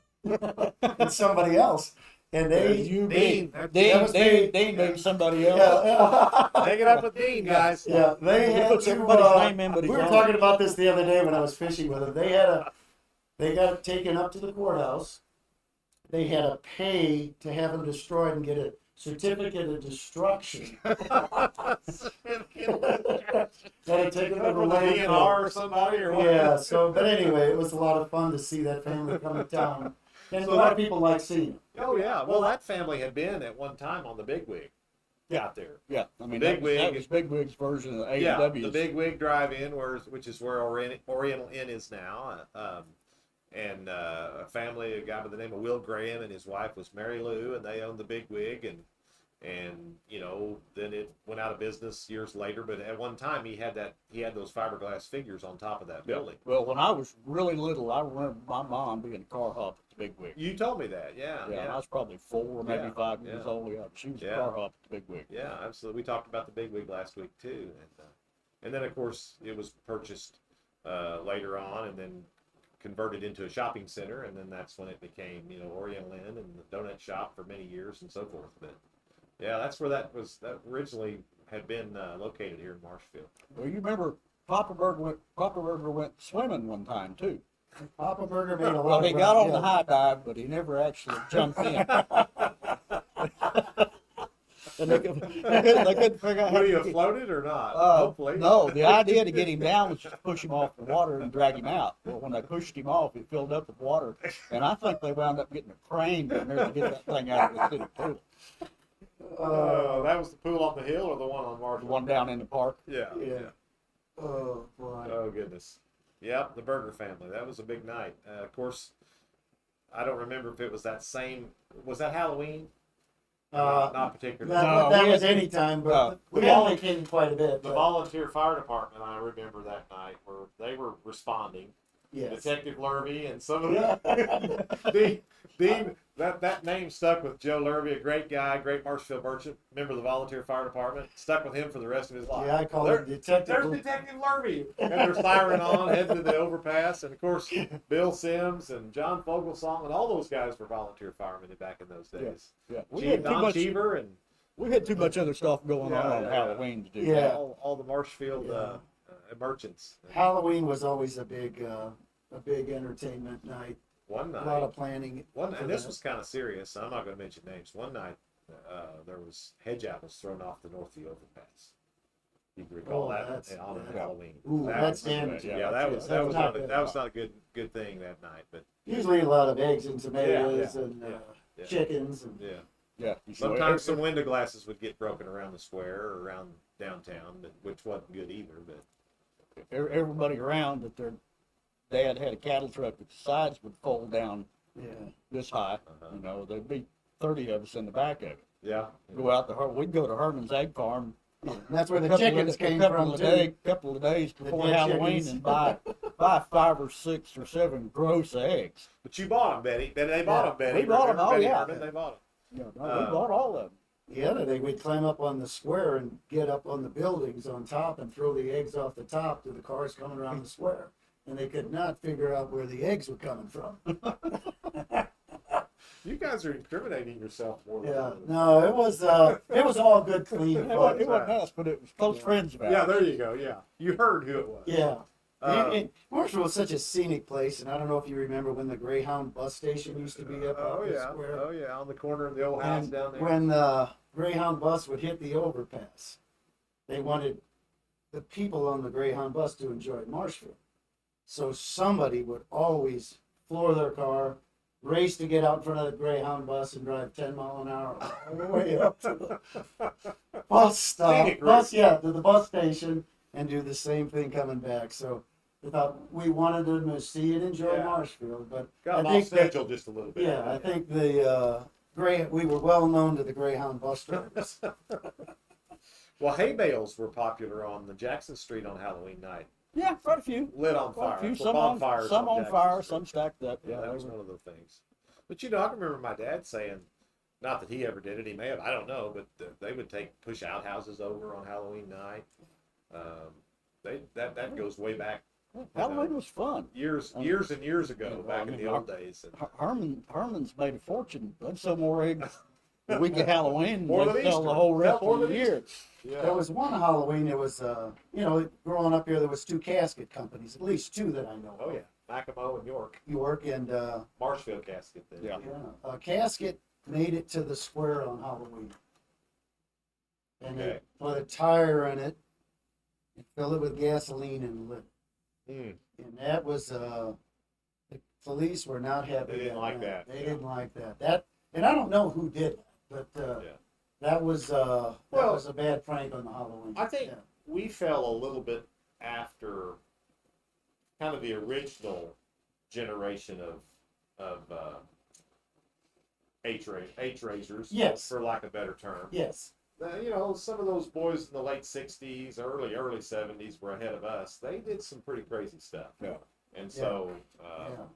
S2: and somebody else. And they,
S1: Dean.
S3: Dean being somebody else.
S2: yeah,
S1: Take it up with Dean, guys.
S2: yeah, they
S3: He
S2: had
S3: puts
S2: to,
S3: everybody's name in, but
S2: we
S3: he's
S2: were
S3: on
S2: talking
S3: it.
S2: about this the other day when I was fishing with them. They got taken up to the courthouse. They had to pay to have them destroyed and get a certificate of destruction. That had taken over
S1: From the
S2: landfill.
S1: DNR or somebody or what?
S2: Yeah, so, but anyway, it was a lot of fun to see that family come to town. And a lot of people like seeing it.
S1: Oh yeah. Well, that family had been at one time on the Bigwig.
S3: Yeah.
S1: Out there.
S3: Yeah, I mean,
S1: Big
S3: that
S1: Wig.
S3: was Bigwig's version of
S1: Yeah,
S3: AEW.
S1: the Bigwig Drive-In, which is where Oriental Inn is now. And a family, a guy by the name of Will Graham and his wife was Mary Lou, and they owned the Bigwig, and you know, then it went out of business years later. But at one time, he had those fiberglass figures on top of that building.
S3: Well, when I was really little, I remember my mom being a car hop at the Bigwig.
S1: You told me that, yeah.
S3: Yeah, I was probably 4, maybe
S1: Yeah,
S3: 5 years
S1: yeah.
S3: old. Yeah, she was
S1: Yeah.
S3: a car hop at the Bigwig.
S1: Yeah, absolutely. We talked about the Bigwig last week too, and then of course it was purchased later on, and then converted into a shopping center, and then that's when it became, you know, Oriental Inn and the donut shop for many years and so forth. But yeah, that's where that originally had been located here in Marshfield.
S3: Well, you remember Papa Burger went swimming one time too.
S2: Papa Burger made a lot
S3: Well,
S2: of
S3: he got on
S2: yeah.
S3: the high dive, but he never actually jumped in. And they couldn't figure out how
S1: Were
S3: to
S1: you
S3: get-
S1: floated or not? Hopefully.
S3: No, the idea to get him down was just push him off the water and drag him out. Well, when they pushed him off, he filled up with water, and I think they wound up getting a crane down there to get that thing out of the city pool.
S1: That was the pool on the hill or the one on
S3: The
S1: Marshfield?
S3: one down in the park.
S1: Yeah.
S2: Yeah. Oh, boy.
S1: Oh goodness. Yep, the Burger family. That was a big night. Of course, I don't remember if it was that same. Was that Halloween? Not particularly.
S3: No,
S2: that
S3: we
S2: was
S3: had-
S2: any time, but
S3: no.
S2: we only came quite a bit.
S1: The
S2: But
S1: volunteer fire department, I remember that night, where they were responding.
S2: yes.
S1: Detective Lurvy and some of the Dean. That name stuck with Joe Lurvy, a great guy, great Marshfield merchant, member of the volunteer fire department. Stuck with him for the rest of his life.
S2: Yeah, I call
S1: There-
S2: him Detective.
S1: There's Detective Lurvy, and they're siren on, heading to the overpass, and of course Bill Sims and John Fogelsong and all those guys were volunteer firemen back in those days.
S3: Yeah,
S1: Don Cheever and
S3: we had too much other stuff going on
S1: Yeah.
S3: Halloween to do.
S2: Yeah.
S1: all the Marshfield
S2: Yeah.
S1: merchants.
S2: Halloween was always a big entertainment night.
S1: One
S2: A lot
S1: night,
S2: of planning. for
S1: and this
S2: that.
S1: was kind of serious. I'm not going to mention names. One night, there was hedge apples thrown off the north of the overpass. You can recall
S2: Oh,
S1: that
S2: that's-
S1: on
S2: yeah.
S1: Halloween.
S2: Ooh,
S1: That
S2: that's
S1: was-
S2: damaging.
S1: Yeah, that was
S2: That's not
S1: not
S2: good.
S1: a good thing that night. But
S2: Usually a lot of eggs and tomatoes
S1: Yeah,
S2: and
S1: yeah.
S2: chickens and
S1: yeah,
S3: Yeah.
S1: sometimes some window glasses would get broken around the square or around downtown, which wasn't good either. But
S3: everybody around that their dad had a cattle truck that the sides would fold down
S2: yeah.
S3: this high.
S1: Uh-huh.
S3: You know, there'd be 30 of us in the back of it.
S1: yeah,
S3: Go out to we'd go to Herman's Egg Farm.
S2: And that's where the
S3: couple of-
S2: chickens came
S3: couple
S2: from
S3: of
S2: too.
S3: couple of days before
S2: dead
S3: Halloween
S2: chickens.
S3: and buy 5 or 6 or 7 gross eggs.
S1: but you bought them, Betty. They bought them, Betty.
S3: We bought 'em,
S1: Remember
S3: oh,
S1: Betty
S3: yeah.
S1: Herman? They bought them.
S3: You know, we bought all of them.
S2: The other day we'd climb up on the square and get up on the buildings on top and throw the eggs off the top to the cars coming around the square. And they could not figure out where the eggs were coming from.
S1: You guys are incriminating yourself more than
S2: Yeah,
S1: others.
S2: no, it was all good, clean
S3: It
S2: fun.
S3: wasn't us, but it was close friends of ours.
S1: Yeah, there you go. Yeah, you heard who it was.
S2: Yeah.
S1: Um,
S2: Marshall was such a scenic place, and I don't know if you remember when the Greyhound bus station used to be up
S1: Oh
S2: on the
S1: yeah,
S2: square.
S1: oh yeah, on the corner of the old house
S2: And
S1: down there.
S2: when the Greyhound bus would hit the overpass, they wanted the people on the Greyhound bus to enjoy Marshfield. So somebody would always floor their car, race to get out in front of the Greyhound bus and drive 10 mile an hour all the way up to the bus stop,
S1: Scenic route.
S2: to the bus station, and do the same thing coming back. So we thought we wanted them to see and enjoy
S1: Yeah.
S2: Marshfield, but
S1: Got them
S2: I
S1: off
S2: think that,
S1: schedule just a little bit.
S2: yeah, I think we were well known to the Greyhound bus drivers.
S1: Well, hay bales were popular on the Jackson Street on Halloween night.
S3: Yeah, quite a few.
S1: Lit on
S3: Quite
S1: fire.
S3: a few.
S1: For
S3: Some on
S1: bonfires
S3: some on
S1: Jackson
S3: fire,
S1: Street.
S3: some stacked up.
S1: Yeah, that
S3: they
S1: was
S3: were-
S1: one of the things. But you know, I can remember my dad saying, not that he ever did it, he may have, I don't know, but they would push outhouses over on Halloween night. That goes way back
S3: Halloween was fun.
S1: years and years ago,
S3: Yeah,
S1: back
S3: I
S1: in
S3: mean,
S1: the old days. And
S3: Herman's made a fortune. They'd sell more eggs the week of Halloween
S1: More
S3: than
S1: than
S3: they'd sell
S1: Easter.
S3: the whole rest
S1: More
S3: of the
S1: than
S3: year.
S1: yeah,
S2: There was one Halloween, it was, growing up here, there was 2 casket companies, at least 2 that I know
S1: oh
S2: of.
S1: yeah, Mackinac and York,
S2: York and,
S1: Marshfield casket. Then.
S3: Yeah.
S2: a casket made it to the square on Halloween. And
S1: Okay.
S2: they put a tire in it and fill it with gasoline and lit it.
S1: Mm.
S2: And that was, the police were not happy.
S1: They didn't like
S2: night.
S1: that,
S2: They
S1: yeah.
S2: didn't like that. And I don't know who did that, but,
S1: Yeah.
S2: that was
S1: Well,
S2: a bad prank on the Halloween.
S1: I think
S2: Yeah.
S1: we fell a little bit after kind of the original generation of H raisers,
S2: Yes.
S1: for lack of a better term.
S2: Yes.
S1: You know, some of those boys in the late '60s, early '70s were ahead of us. They did some pretty crazy stuff.
S3: Yeah.
S1: And so
S2: Yeah.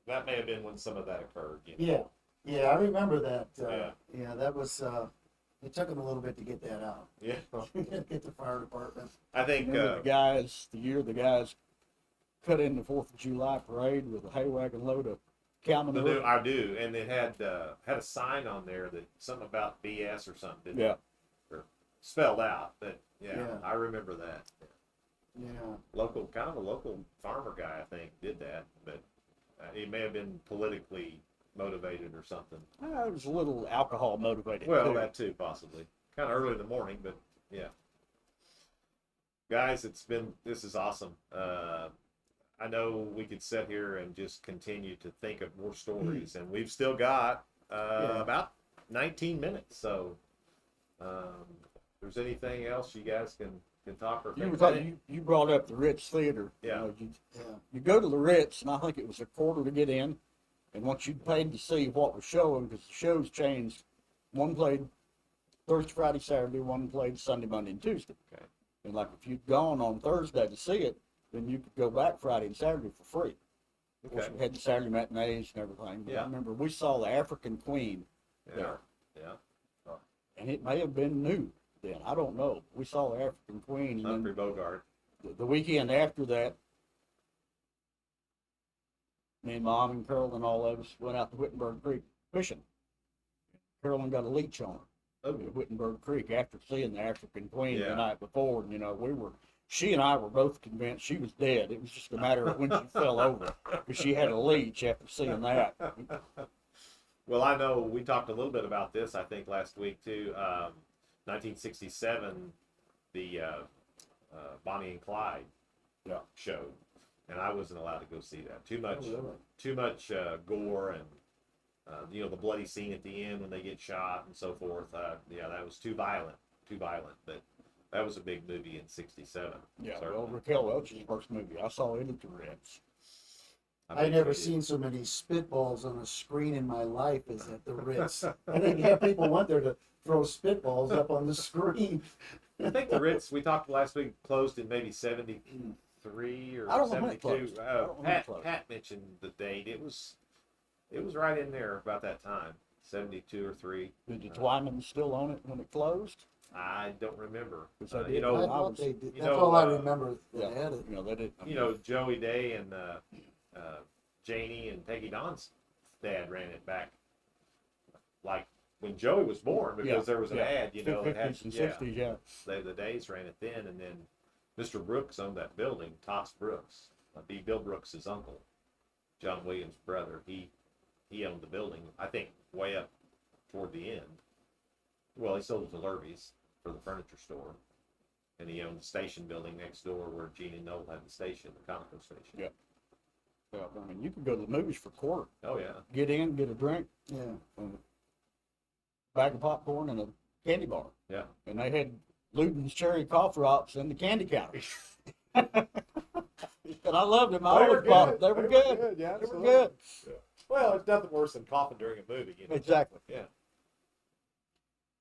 S1: that may have been when some of that occurred. You know?
S2: Yeah. Yeah, I remember that.
S1: Yeah.
S2: Yeah, that was, it took them a little bit to get that out.
S1: Yeah.
S2: Get the fire department.
S1: I think
S3: Remember the year the guys cut in the 4th of July parade with a hay wagon load of counting wood.
S1: I do, and it had a sign on there that something about BS or something. Didn't
S3: Yeah.
S1: it? Or spelled out. But yeah,
S2: Yeah.
S1: I remember that.
S2: Yeah.
S1: Kind of a local farmer guy, I think, did that, but he may have been politically motivated or something.
S3: It was a little alcohol motivated.
S1: Well,
S3: too.
S1: that too, possibly. Kind of early in the morning, but yeah. Guys, this is awesome. I know we could sit here and just continue to think of more stories, and we've still got about 19 minutes. So, if there's anything else you guys can talk or think about?
S3: You brought up the Ritz Theater.
S1: Yeah.
S2: Yeah.
S3: You go to the Ritz, and I think it was a quarter to get in. And once you'd paid to see what was showing, because the shows changed, one played Thursday, Friday, Saturday, one played Sunday, Monday, and Tuesday.
S1: Okay.
S3: And like if you'd gone on Thursday to see it, then you could go back Friday and Saturday for free. Of course,
S1: Okay.
S3: we had the Saturday matinees and everything. But
S1: Yeah.
S3: I remember we saw the African Queen
S1: Yeah.
S3: there,
S1: Yeah.
S3: and it may have been new then. I don't know. We saw the African Queen, and
S1: Humphrey
S3: then
S1: Bogart.
S3: the weekend after that, me and Mom and Carol and all of us went out to Wittenberg Creek fishing. Carolyn got a leech on her
S1: Oh,
S3: at Wittenberg Creek after seeing the African Queen
S1: Yeah.
S3: the night before. And, she and I were both convinced she was dead. It was just a matter of when she fell over, because she had a leech after seeing that.
S1: well, I know we talked a little bit about this, I think, last week too. 1967, the Bonnie and Clyde
S3: Yeah.
S1: show, and I wasn't allowed to go see that. Too much,
S2: Oh, really?
S1: too much gore and the bloody scene at the end when they get shot and so forth. Yeah, that was too violent. But that was a big movie in '67.
S3: Yeah,
S1: certainly.
S3: well, Raquel Welch's first movie. I saw it at the Ritz.
S1: bet
S2: I
S1: you
S2: never
S1: did.
S2: seen so many spitballs on a screen in my life as at the Ritz. I think yeah, people went there to throw spitballs up on the screen.
S1: I think the Ritz we talked last week closed in maybe '73 or
S3: I don't know when it
S1: '72.
S3: closed. I don't know when it closed.
S1: Pat mentioned the date. It was right in there about that time, '72 or '3.
S3: Did the Twyman still own it when it closed?
S1: I don't remember.
S3: Yes, I
S1: You
S3: did.
S2: I
S1: know,
S2: thought they did.
S1: you
S2: That's
S1: know,
S2: all I remember. They
S3: Yeah,
S2: had it.
S3: they did.
S1: Joey Day and Janie and Peggy Don's dad ran it back, like when Joey was born, because
S3: Yeah,
S1: there was an
S3: yeah.
S1: ad. It had
S3: 50s and 60s, yeah.
S1: the Days ran it then, and then Mr. Brooks owned that building. Tots Brooks, Bill Brooks' uncle, John Williams' brother. He owned the building. I think way up toward the end. Well, he sold it to Lurby's for the furniture store, and he owned the station building next door where Gene and Noel had the station, the Conoco station.
S3: Yeah. Yeah, I mean, you could go to the movies for a quarter.
S1: Oh yeah.
S3: Get in, get a drink,
S2: Yeah.
S3: and a bag of popcorn, and a candy bar.
S1: Yeah.
S3: And they had Luden's cherry cough drops in the candy counter. And I loved them. I always bought them. They were good.
S1: Yeah,
S3: They were good.
S1: Well, it's nothing worse than coughing during a movie. You know?
S3: Exactly.
S1: Yeah.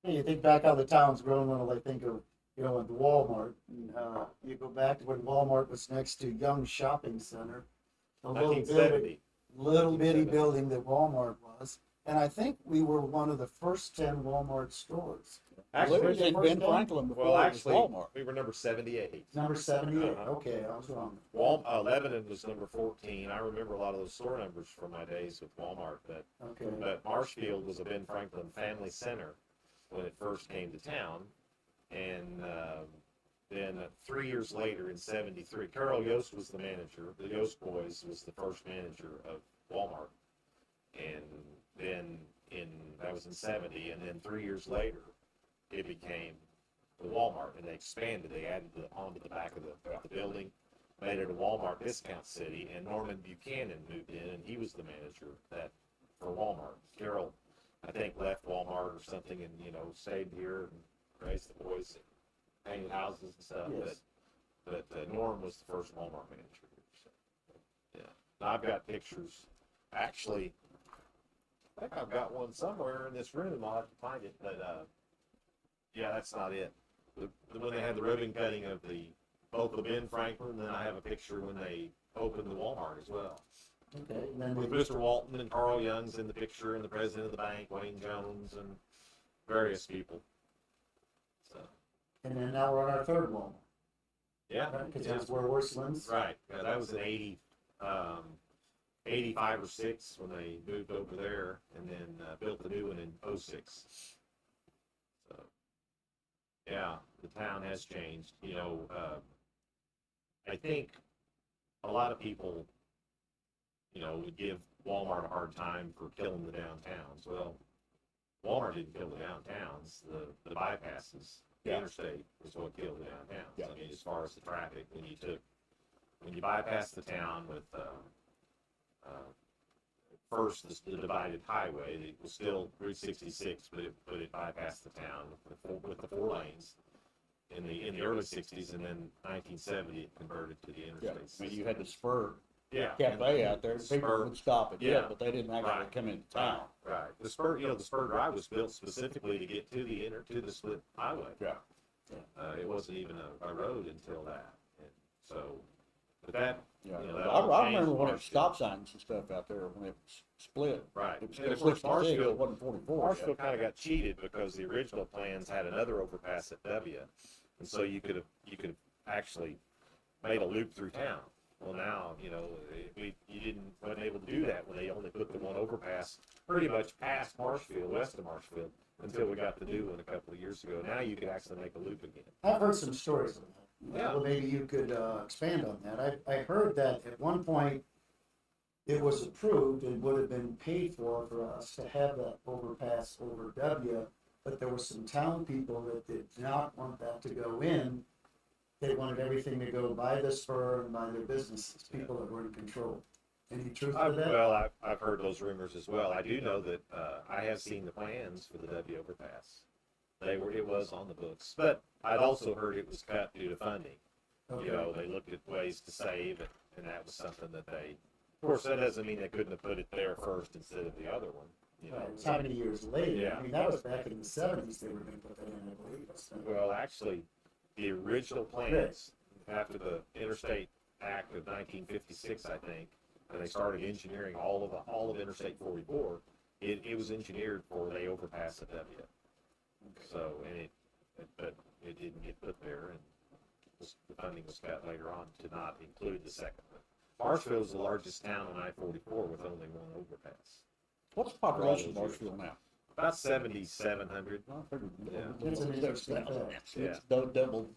S2: Hey, you think back how the town's grown, little I think of, the Walmart. And, you go back to when Walmart was next to Young Shopping Center. A little bitty,
S1: 1970.
S2: little bitty
S1: 1970.
S2: building that Walmart was. And I think we were one of the first 10 Walmart stores.
S3: Well, it was
S1: Actually,
S3: in
S2: first
S3: Ben
S2: time?
S3: Franklin before
S1: well,
S3: it was
S1: actually,
S3: Walmart.
S1: we were number 78.
S2: Number 78.
S1: Uh-huh.
S2: Okay, I was wrong.
S1: Lebanon was number 14. I remember a lot of those store numbers from my days with Walmart.
S2: Okay.
S1: But Marshfield was a Ben Franklin family center when it first came to town. And then 3 years later in '73, Carol Yost was the manager. The Yost boys was the first manager of Walmart. And then that was in '70. And then 3 years later, it became the Walmart, and they expanded. They added onto the back of the building, made it a Walmart discount city, and Norman Buchanan moved in, and he was the manager for Walmart. Carol, I think, left Walmart or something, and stayed here and raised the boys, and painted houses and stuff.
S2: Yes.
S1: But Norm was the first Walmart manager here. So, yeah, and I've got pictures. Actually, I think I've got one somewhere in this room. I'll have to find it, but yeah, that's not it. When they had the ribbon cutting of both the Ben Franklin, then I have a picture when they opened the Walmart as well.
S2: Okay, and then
S1: With Mr. Walton and Carl Young's in the picture, and the president of the bank, Wayne Jones, and various people. So,
S2: and then now we're on our third Walmart.
S1: yeah.
S2: Because that's where Worsland's.
S1: Right. Yeah, that was in 85 or 6 when they moved over there, and then built the new one in 06. So, yeah, the town has changed. I think a lot of people, would give Walmart a hard time for killing the downtowns. Well, Walmart didn't kill the downtowns. The bypasses, the interstate, was what killed the downtowns.
S3: Yeah.
S1: I mean, as far as the traffic, when you bypass the town with first the divided highway, it was still Route 66, but it bypassed the town with the 4 lanes in the early 60s, and then 1970 it converted to the
S3: Yeah,
S1: interstate.
S3: I mean, you had the Spur
S1: Yeah,
S3: Cafe out there, people
S1: Spur.
S3: would stop it,
S1: Yeah.
S3: but they didn't actually
S1: Right.
S3: come into town.
S1: Right. The Spur Drive was built specifically to get to the split highway.
S3: Yeah.
S1: It wasn't even a road until that. And so, but that,
S3: Yeah,
S1: that all
S3: I
S1: changed
S3: remember when it was
S1: Marshfield.
S3: stop signs and stuff out there, when it was split.
S1: Right.
S3: It was
S1: And of
S3: still
S1: course,
S3: 66, it wasn't 44 yet.
S1: Marshfield kind of got cheated because the original plans had another overpass at W, and so you could have actually made a loop through town. Well, now you wasn't able to do that when they only put the one overpass pretty much past Marshfield, west of Marshfield, until we got the new one a couple of years ago. Now you could actually make a loop again.
S2: I've heard some stories of that.
S1: Yeah.
S2: Well, maybe you could expand on that. I heard that at one point it was approved and would have been paid for us to have that overpass over W, but there were some town people that did not want that to go in. They wanted everything to go by the spur and by their businesses, people that were in control. Any truth to that?
S1: I've heard those rumors as well. I do know that I have seen the plans for the W overpass. It was on the books, but I'd also heard it was cut due to funding.
S2: Okay.
S1: They looked at ways to save it, and that was something that of course, that doesn't mean they couldn't have put it there first instead of the other one.
S2: Right, it's how many years later?
S1: Yeah.
S2: I mean, that was back in the 70s they were going to put that in, I believe.
S1: Well, actually, the original plans after the Interstate Act of 1956, I think, and they started engineering all of Interstate 44. It was engineered for the overpass at W. So, but it didn't get put there, and the funding was cut later on to not include the second one. Marshfield is the largest town on I-44 with only one overpass.
S3: What's the population of Marshfield now?
S1: About 7,700.
S3: I figured,
S1: Yeah.
S2: It's an interesting fact.
S3: It's doubled.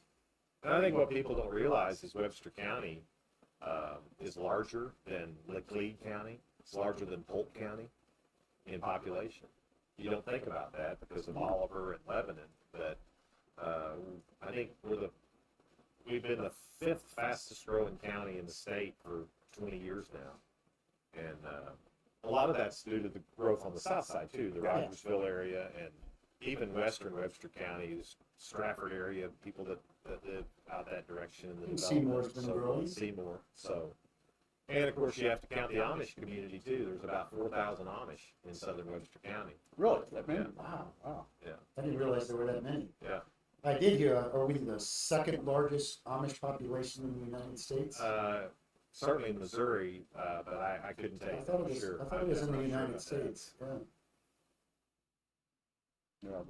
S1: And I think what people don't realize is Webster County is larger than Laclede County. It's larger than Polk County in population. You don't think about that because of Oliver and Lebanon, but I think we've been the 5th fastest growing county in the state for 20 years now. And a lot of that's due to the growth on the south side too, the Rogersville area, and even western Webster County, Stratford area, people that live out that direction in the
S2: Seymour's been
S1: development.
S2: growing.
S1: Seymour, so. And of course, you have to count the Amish community too. There's about 4,000 Amish in southern Webster County.
S3: Really? That many?
S1: Yeah.
S2: Wow.
S1: Yeah.
S2: I didn't realize there were that many.
S1: Yeah.
S2: I did hear, are we the second largest Amish population in the United States?
S1: Certainly in Missouri, but I couldn't tell
S2: I
S1: you
S2: thought
S1: for
S2: it was,
S1: sure.
S2: I thought it was in
S1: I'm
S2: the
S1: not sure
S2: United
S1: about that.
S2: States, yeah.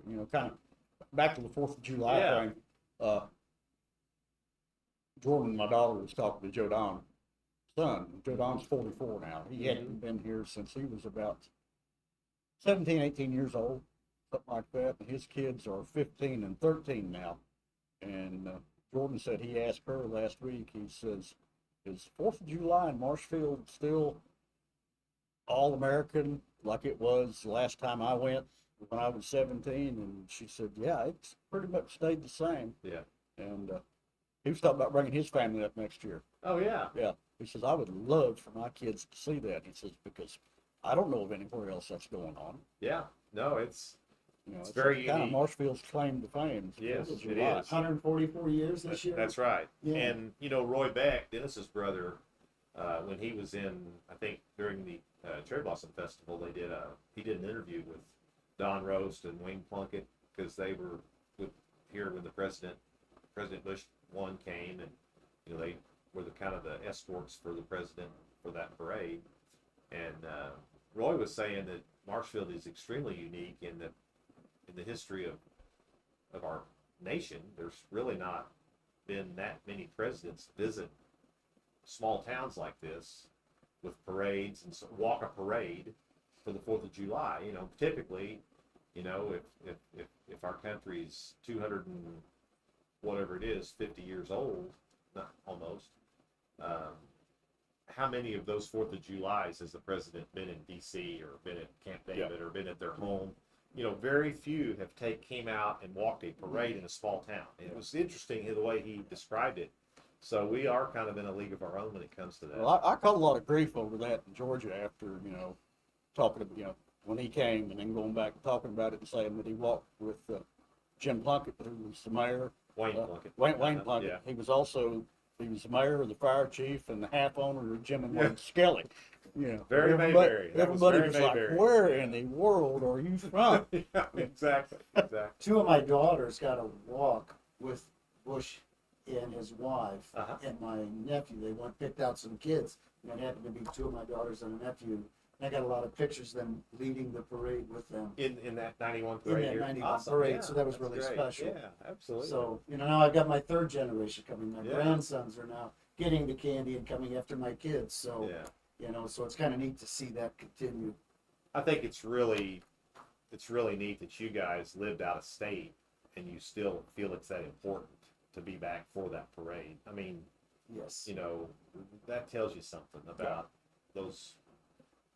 S3: Yeah, kind of back to the 4th of July
S1: Yeah.
S3: thing. Jordan, my daughter, was talking to Joe Don's son. Joe Don's 44 now. He hadn't been here since he was about 17, 18 years old, something like that. And his kids are 15 and 13 now. And Jordan said he asked her last week, he says, is 4th of July in Marshfield still all-American like it was last time I went? when I was 17, and she said, yeah, it's pretty much stayed the same.
S1: Yeah.
S3: And he was talking about bringing his family up next year.
S1: Oh, yeah.
S3: Yeah. He says, I would love for my kids to see that. He says, because I don't know of anywhere else that's going on.
S1: Yeah. No, it's
S3: You know,
S1: It's very
S3: kind of
S1: unique.
S3: Marshfield's claim to fame.
S1: Yes,
S3: Fourth of
S1: it
S3: July.
S1: is.
S2: 144 years this year.
S1: That's right.
S2: Yeah.
S1: And Roy Beck, Dennis's brother, when he was in, I think during the Cherry Blossom Festival, he did an interview with Don Roast and Wayne Plunkett, because they were here when President Bush one came, and they were the kind of the escorts for the president for that parade. And Roy was saying that Marshfield is extremely unique in that in the history of our nation, there's really not been that many presidents visit small towns like this with parades and walk a parade for the 4th of July. Typically, if our country's 200 and whatever it is, 50 years old, not almost, how many of those 4th of Julys has the president been in D.C. or been at Camp David or been at their home? Very few have came out and walked a parade in a small town. And it was interesting the way he described it. So we are kind of in a league of our own when it comes to that.
S3: Well, I caught a lot of grief over that in Georgia after, talking to, when he came and then going back and talking about it and saying that he walked with Jim Plunkett, who was the mayor.
S1: Wayne Plunkett.
S3: Wayne Plunkett.
S1: Yeah.
S3: He was the mayor, the fire chief, and the half owner of Jim and Wayne Skelly.
S1: Very Mayberry. That was
S3: Everybody
S1: very
S3: was
S1: Mayberry.
S3: like, where in the world are you from?
S1: Yeah, exactly.
S2: Two of my daughters got to walk with Bush and his wife
S1: Uh-huh.
S2: and my nephew. They picked out some kids, and it happened to be two of my daughters and a nephew. And I got a lot of pictures of them leading the parade with them.
S1: In that 91
S2: In
S1: parade.
S2: that
S1: here.
S2: 91
S1: Awesome.
S2: parade,
S1: Yeah,
S2: so that was
S1: that's
S2: really
S1: great.
S2: special.
S1: Yeah, absolutely.
S2: So, now I've got my third generation coming. My
S1: Yeah.
S2: grandsons are now getting the candy and coming after my kids. So,
S1: yeah.
S2: So it's kind of neat to see that continue.
S1: I think it's really neat that you guys lived out of state and you still feel it's that important to be back for that parade. I mean,
S2: Yes.
S1: that tells you something about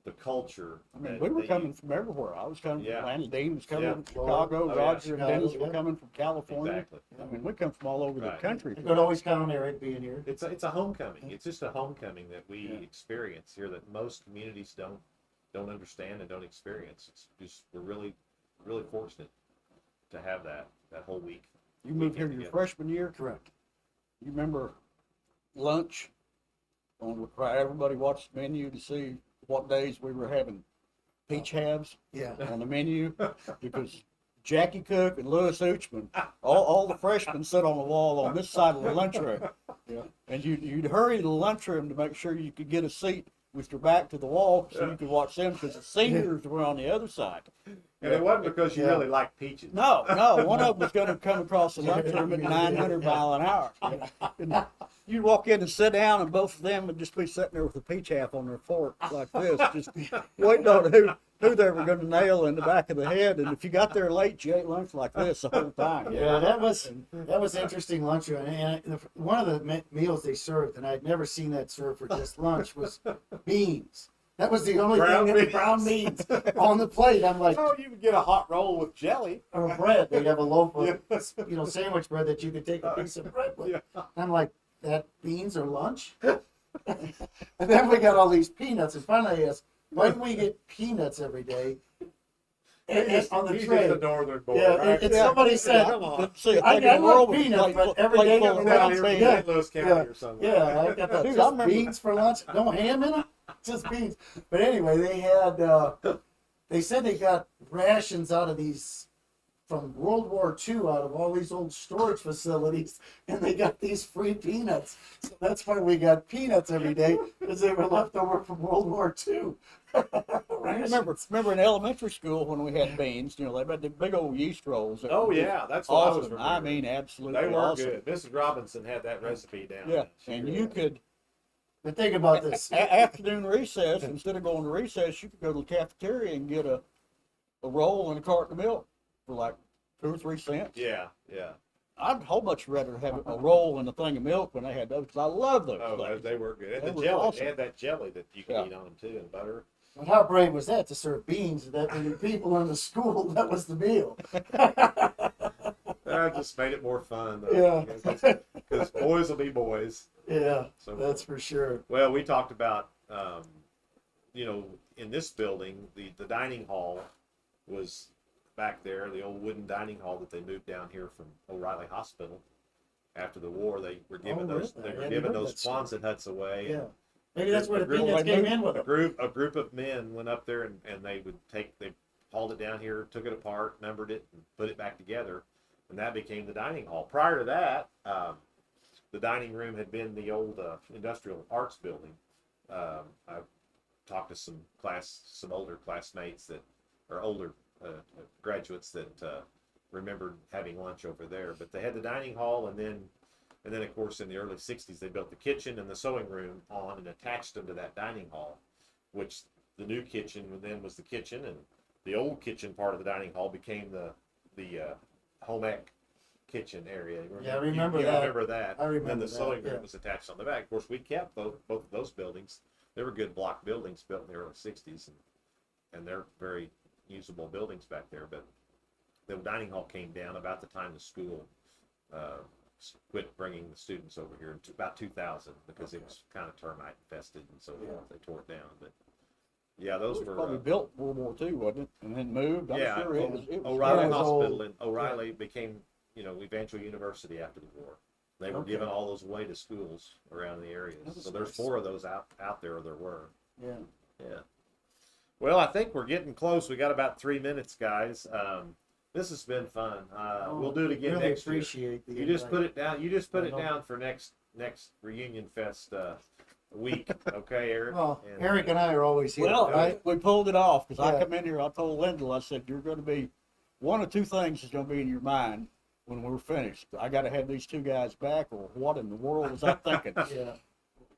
S1: the culture.
S3: I mean,
S1: that
S3: we were
S1: you-
S3: coming from everywhere. I was coming
S1: Yeah.
S3: from Atlanta. Dean was coming
S1: Yeah.
S3: from Chicago.
S1: Oh, yeah.
S3: Roger and Dennis
S2: Chicago,
S3: were coming from California.
S1: Exactly.
S3: I mean, we come from all over the
S1: Right.
S3: country.
S2: I could always count on Eric being here.
S1: It's a homecoming. It's just a homecoming that we
S3: Yeah.
S1: experience here that most communities don't understand and don't experience. It's just we're really fortunate to have that whole week.
S3: You moved here
S1: Weekend
S3: your
S1: together.
S3: freshman year.
S2: Correct.
S3: You remember lunch on where everybody watched the menu to see what days we were having peach halves
S2: Yeah.
S3: on the menu, because Jackie Cook and Louis Uchman, all the freshmen sit on the wall on this side of the lunchroom. Yeah. And you'd hurry to the lunchroom to make sure you could get a seat with your back to the wall so you could watch them, because the seniors were on the other side.
S1: And it wasn't because you
S2: Yeah.
S1: really liked peaches.
S3: No, one of them was going to come across the lunchroom at 900 mile an hour. And you'd walk in and sit down, and both of them would just be sitting there with a peach half on their fork like this, just waiting on who they were going to nail in the back of the head. And if you got there late, you ate lunch like this the whole time.
S2: Yeah, that was interesting lunch. And one of the meals they served, and I'd never seen that served for just lunch, was beans. That was the only
S1: Brown
S2: thing that
S1: beans.
S2: brown beans on the plate. I'm like,
S1: Oh, you would get a hot roll with jelly.
S2: or bread. They'd have a loaf of, sandwich bread that you could take a piece of bread with.
S1: Yeah.
S2: I'm like, that beans are lunch? And then we got all these peanuts, and finally I asked, why do we get peanuts every day on the
S1: He's
S2: tray?
S1: just a northern boy,
S2: Yeah,
S1: right?
S2: and somebody said,
S1: Come on.
S3: See,
S2: I
S3: think in the
S2: love
S3: world with
S2: peanuts,
S3: plate
S2: but
S3: full-
S2: every
S3: plate
S2: day
S3: full
S2: got
S3: of
S2: the
S1: Down
S3: brown
S1: here
S2: beans.
S1: in
S3: beans.
S1: St. Louis County
S2: Yeah.
S1: or somewhere.
S2: Yeah, I got that.
S3: Dude, I
S2: Just
S3: remember-
S2: beans for lunch. No ham in it. Just beans. But anyway, they had. They said they got rations out of these from World War II, out of all these old storage facilities, and they got these free peanuts. So that's why we got peanuts every day, because they were left over from World War II.
S3: Remember in elementary school when we had beans, they had the big old yeast rolls. that
S1: Oh
S3: were
S1: yeah, that's what I was
S3: awesome.
S1: remembering.
S3: I mean, absolutely
S1: They were
S3: awesome.
S1: good. Mrs. Robinson had that recipe down.
S3: Yeah,
S1: She
S3: and
S1: really
S3: you
S1: did.
S3: could,
S2: But think about this.
S3: afternoon recess, instead of going to recess, you could go to the cafeteria and get a roll and a carton of milk for like 2 or 3 cents.
S1: Yeah.
S3: I'd a whole much rather have a roll and a thing of milk when they had those, because I love those
S1: Oh,
S3: things.
S1: they were good. And
S3: They
S1: the
S3: were
S1: jelly.
S3: awesome.
S1: They had that jelly that you could
S3: Yeah.
S1: eat on them too, and butter.
S2: But how brave was that to serve beans to that many people in the school? That was the meal.
S1: That just made it more fun, though.
S2: Yeah.
S1: Because boys will be boys.
S2: Yeah,
S1: So
S2: that's for sure.
S1: well, we talked about, in this building, the dining hall was back there, the old wooden dining hall that they moved down here from O'Reilly Hospital. After the war, they were giving
S2: Oh,
S1: those
S2: really?
S1: they
S2: I
S1: were
S2: hadn't
S1: giving
S2: heard
S1: those
S2: that story.
S1: Quonset huts away.
S2: Yeah.
S1: And
S2: Maybe that's where the
S1: a group-
S2: peanuts came in with
S1: a
S2: them.
S1: group of men went up there and they hauled it down here, took it apart, numbered it, and put it back together, and that became the dining hall. Prior to that, the dining room had been the old industrial arts building. I talked to some older classmates older graduates that remembered having lunch over there. But they had the dining hall, and then of course in the early '60s they built the kitchen and the sewing room on and attached them to that dining hall, which the new kitchen then was the kitchen, and the old kitchen part of the dining hall became the home ec kitchen area.
S2: Yeah, I remember
S1: you
S2: that.
S1: Remember that.
S2: I remember
S1: And then the
S2: that,
S1: sewing room
S2: yeah.
S1: was attached on the back. Of course, we kept both of those buildings. They were good block buildings built in the early '60s, and they're very usable buildings back there. But the dining hall came down about the time the school quit bringing the students over here in about 2000 because it was kind of termite infested, and so they tore it down. But yeah, those
S3: It was
S1: were
S3: probably built World War II, wasn't it? And then moved. I'm
S1: yeah,
S3: sure it was.
S1: O'Reilly
S2: Yeah, it was
S1: Hospital
S2: old.
S1: and O'Reilly became, Evangel University after the war. They were
S2: Okay.
S1: giving all those away to schools around the area.
S2: That was
S1: So there's
S2: nice.
S1: 4 of those out there, or there were.
S2: Yeah.
S1: Yeah. Well, I think we're getting close. We got about 3 minutes, guys. This has been fun. We'll do it again
S2: really
S1: next year.
S2: appreciate the
S1: You just
S2: invite.
S1: put it down. You just put
S2: I
S1: it
S2: know.
S1: down for next Reunion Fest week, okay, Eric?
S2: Well,
S1: And,
S2: Eric and I are always here,
S3: Well,
S2: right?
S3: we pulled it off because
S2: Yeah.
S3: I come in here. I told Lyndall, I said, "You're going to be one of 2 things is going to be in your mind when we're finished. I got to have these 2 guys back, or what in the world was I thinking?"
S2: Yeah.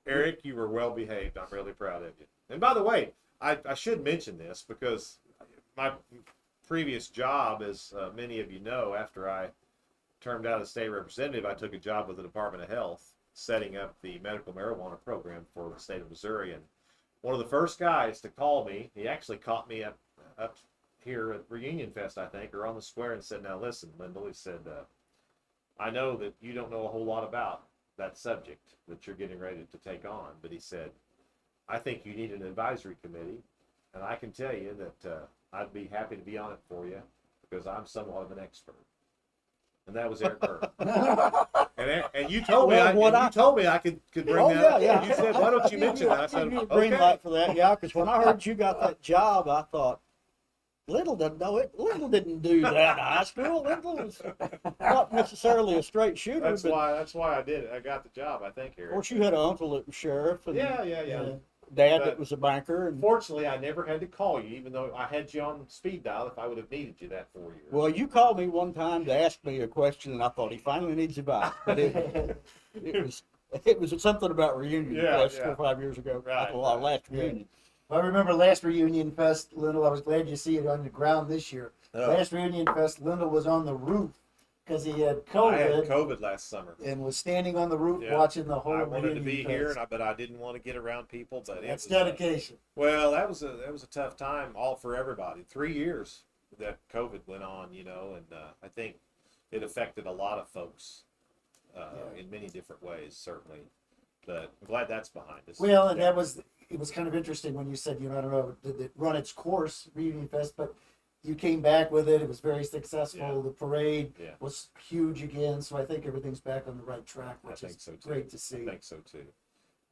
S1: Eric, you were well behaved. I'm really proud of you. And by the way, I should mention this because my previous job, as many of you know, after I termed out as state representative, I took a job with the Department of Health, setting up the medical marijuana program for the state of Missouri. And one of the first guys to call me, he actually caught me up here at Reunion Fest, I think, or on the square, and said, "Now listen, Lyndall," he said, "I know that you don't know a whole lot about that subject that you're getting ready to take on, but," he said, "I think you need an advisory committee, and I can tell you that I'd be happy to be on it for you because I'm somewhat of an expert." And that was Eric Burk. and you told me, you told me I could bring
S3: Oh,
S1: that
S3: yeah,
S1: up.
S3: yeah.
S1: You said, "Why don't you mention that?" I said,
S3: Give you a green
S1: "Okay."
S3: light for that, yeah. Because when I heard you got that job, I thought, Lyndall didn't know it. Lyndall didn't do that in high school. Lyndall was not necessarily a straight shooter,
S1: That's
S3: but
S1: why I did it. I got the job, I think,
S3: of
S1: Eric.
S3: course you had an uncle that was sheriff and
S1: Yeah.
S3: dad
S1: But-
S3: that was a banker. And
S1: Fortunately, I never had to call you, even though I had you on speed dial if I would have needed you that 4 years.
S3: well, you called me one time to ask me a question, and I thought he finally needs advice. But it was something about reunion
S1: Yeah,
S3: Fest
S1: yeah.
S3: 4 or 5 years ago.
S1: Right,
S3: Our last
S2: Yeah.
S3: reunion.
S2: I remember last Reunion Fest, Lyndall, I was glad you see it on the ground this year.
S1: Oh.
S2: Last Reunion Fest, Lyndall was on the roof because he had
S1: I had
S2: COVID
S1: COVID last summer.
S2: and was standing on the roof
S1: Yeah.
S2: watching the whole
S1: I wanted to
S2: Reunion
S1: be
S2: Fest.
S1: here, but I didn't want to get around people. But it
S2: That's
S1: was,
S2: dedication.
S1: well, that was a tough time, all for everybody. 3 years that COVID went on, and I think it affected a lot of folks in many different ways, certainly. But I'm glad that's behind us.
S2: Well, and
S1: Yeah.
S2: it was kind of interesting when you said, I don't know, did it run its course, Reunion Fest, but you came back with it. It was very successful.
S1: Yeah.
S2: The parade
S1: Yeah.
S2: was huge again. So I think everything's back on the right track,
S1: I
S2: which
S1: think
S2: is
S1: so too.
S2: great to see.
S1: I think so too.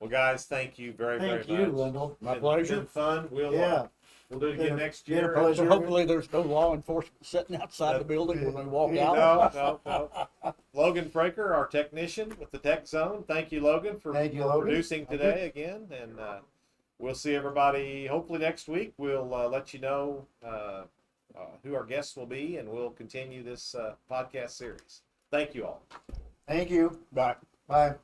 S1: Well, guys, thank you very,
S2: Thank
S1: very
S2: you,
S1: much.
S2: Lyndall.
S3: My
S1: Been-
S3: pleasure.
S1: Been fun.
S2: Yeah.
S1: We'll do it
S2: Been
S1: again
S2: a-
S1: next
S2: been a
S1: year.
S2: pleasure.
S3: So hopefully there's no law enforcement sitting outside the building when we walk out.
S1: No. Logan Fraker, our technician with the Tech Zone. Thank you, Logan, for
S2: Thank you, Logan.
S1: producing today again. And we'll see everybody hopefully next week. We'll let you know who our guests will be, and we'll continue this podcast series. Thank you all.
S2: Thank you.
S3: Bye.
S2: Bye.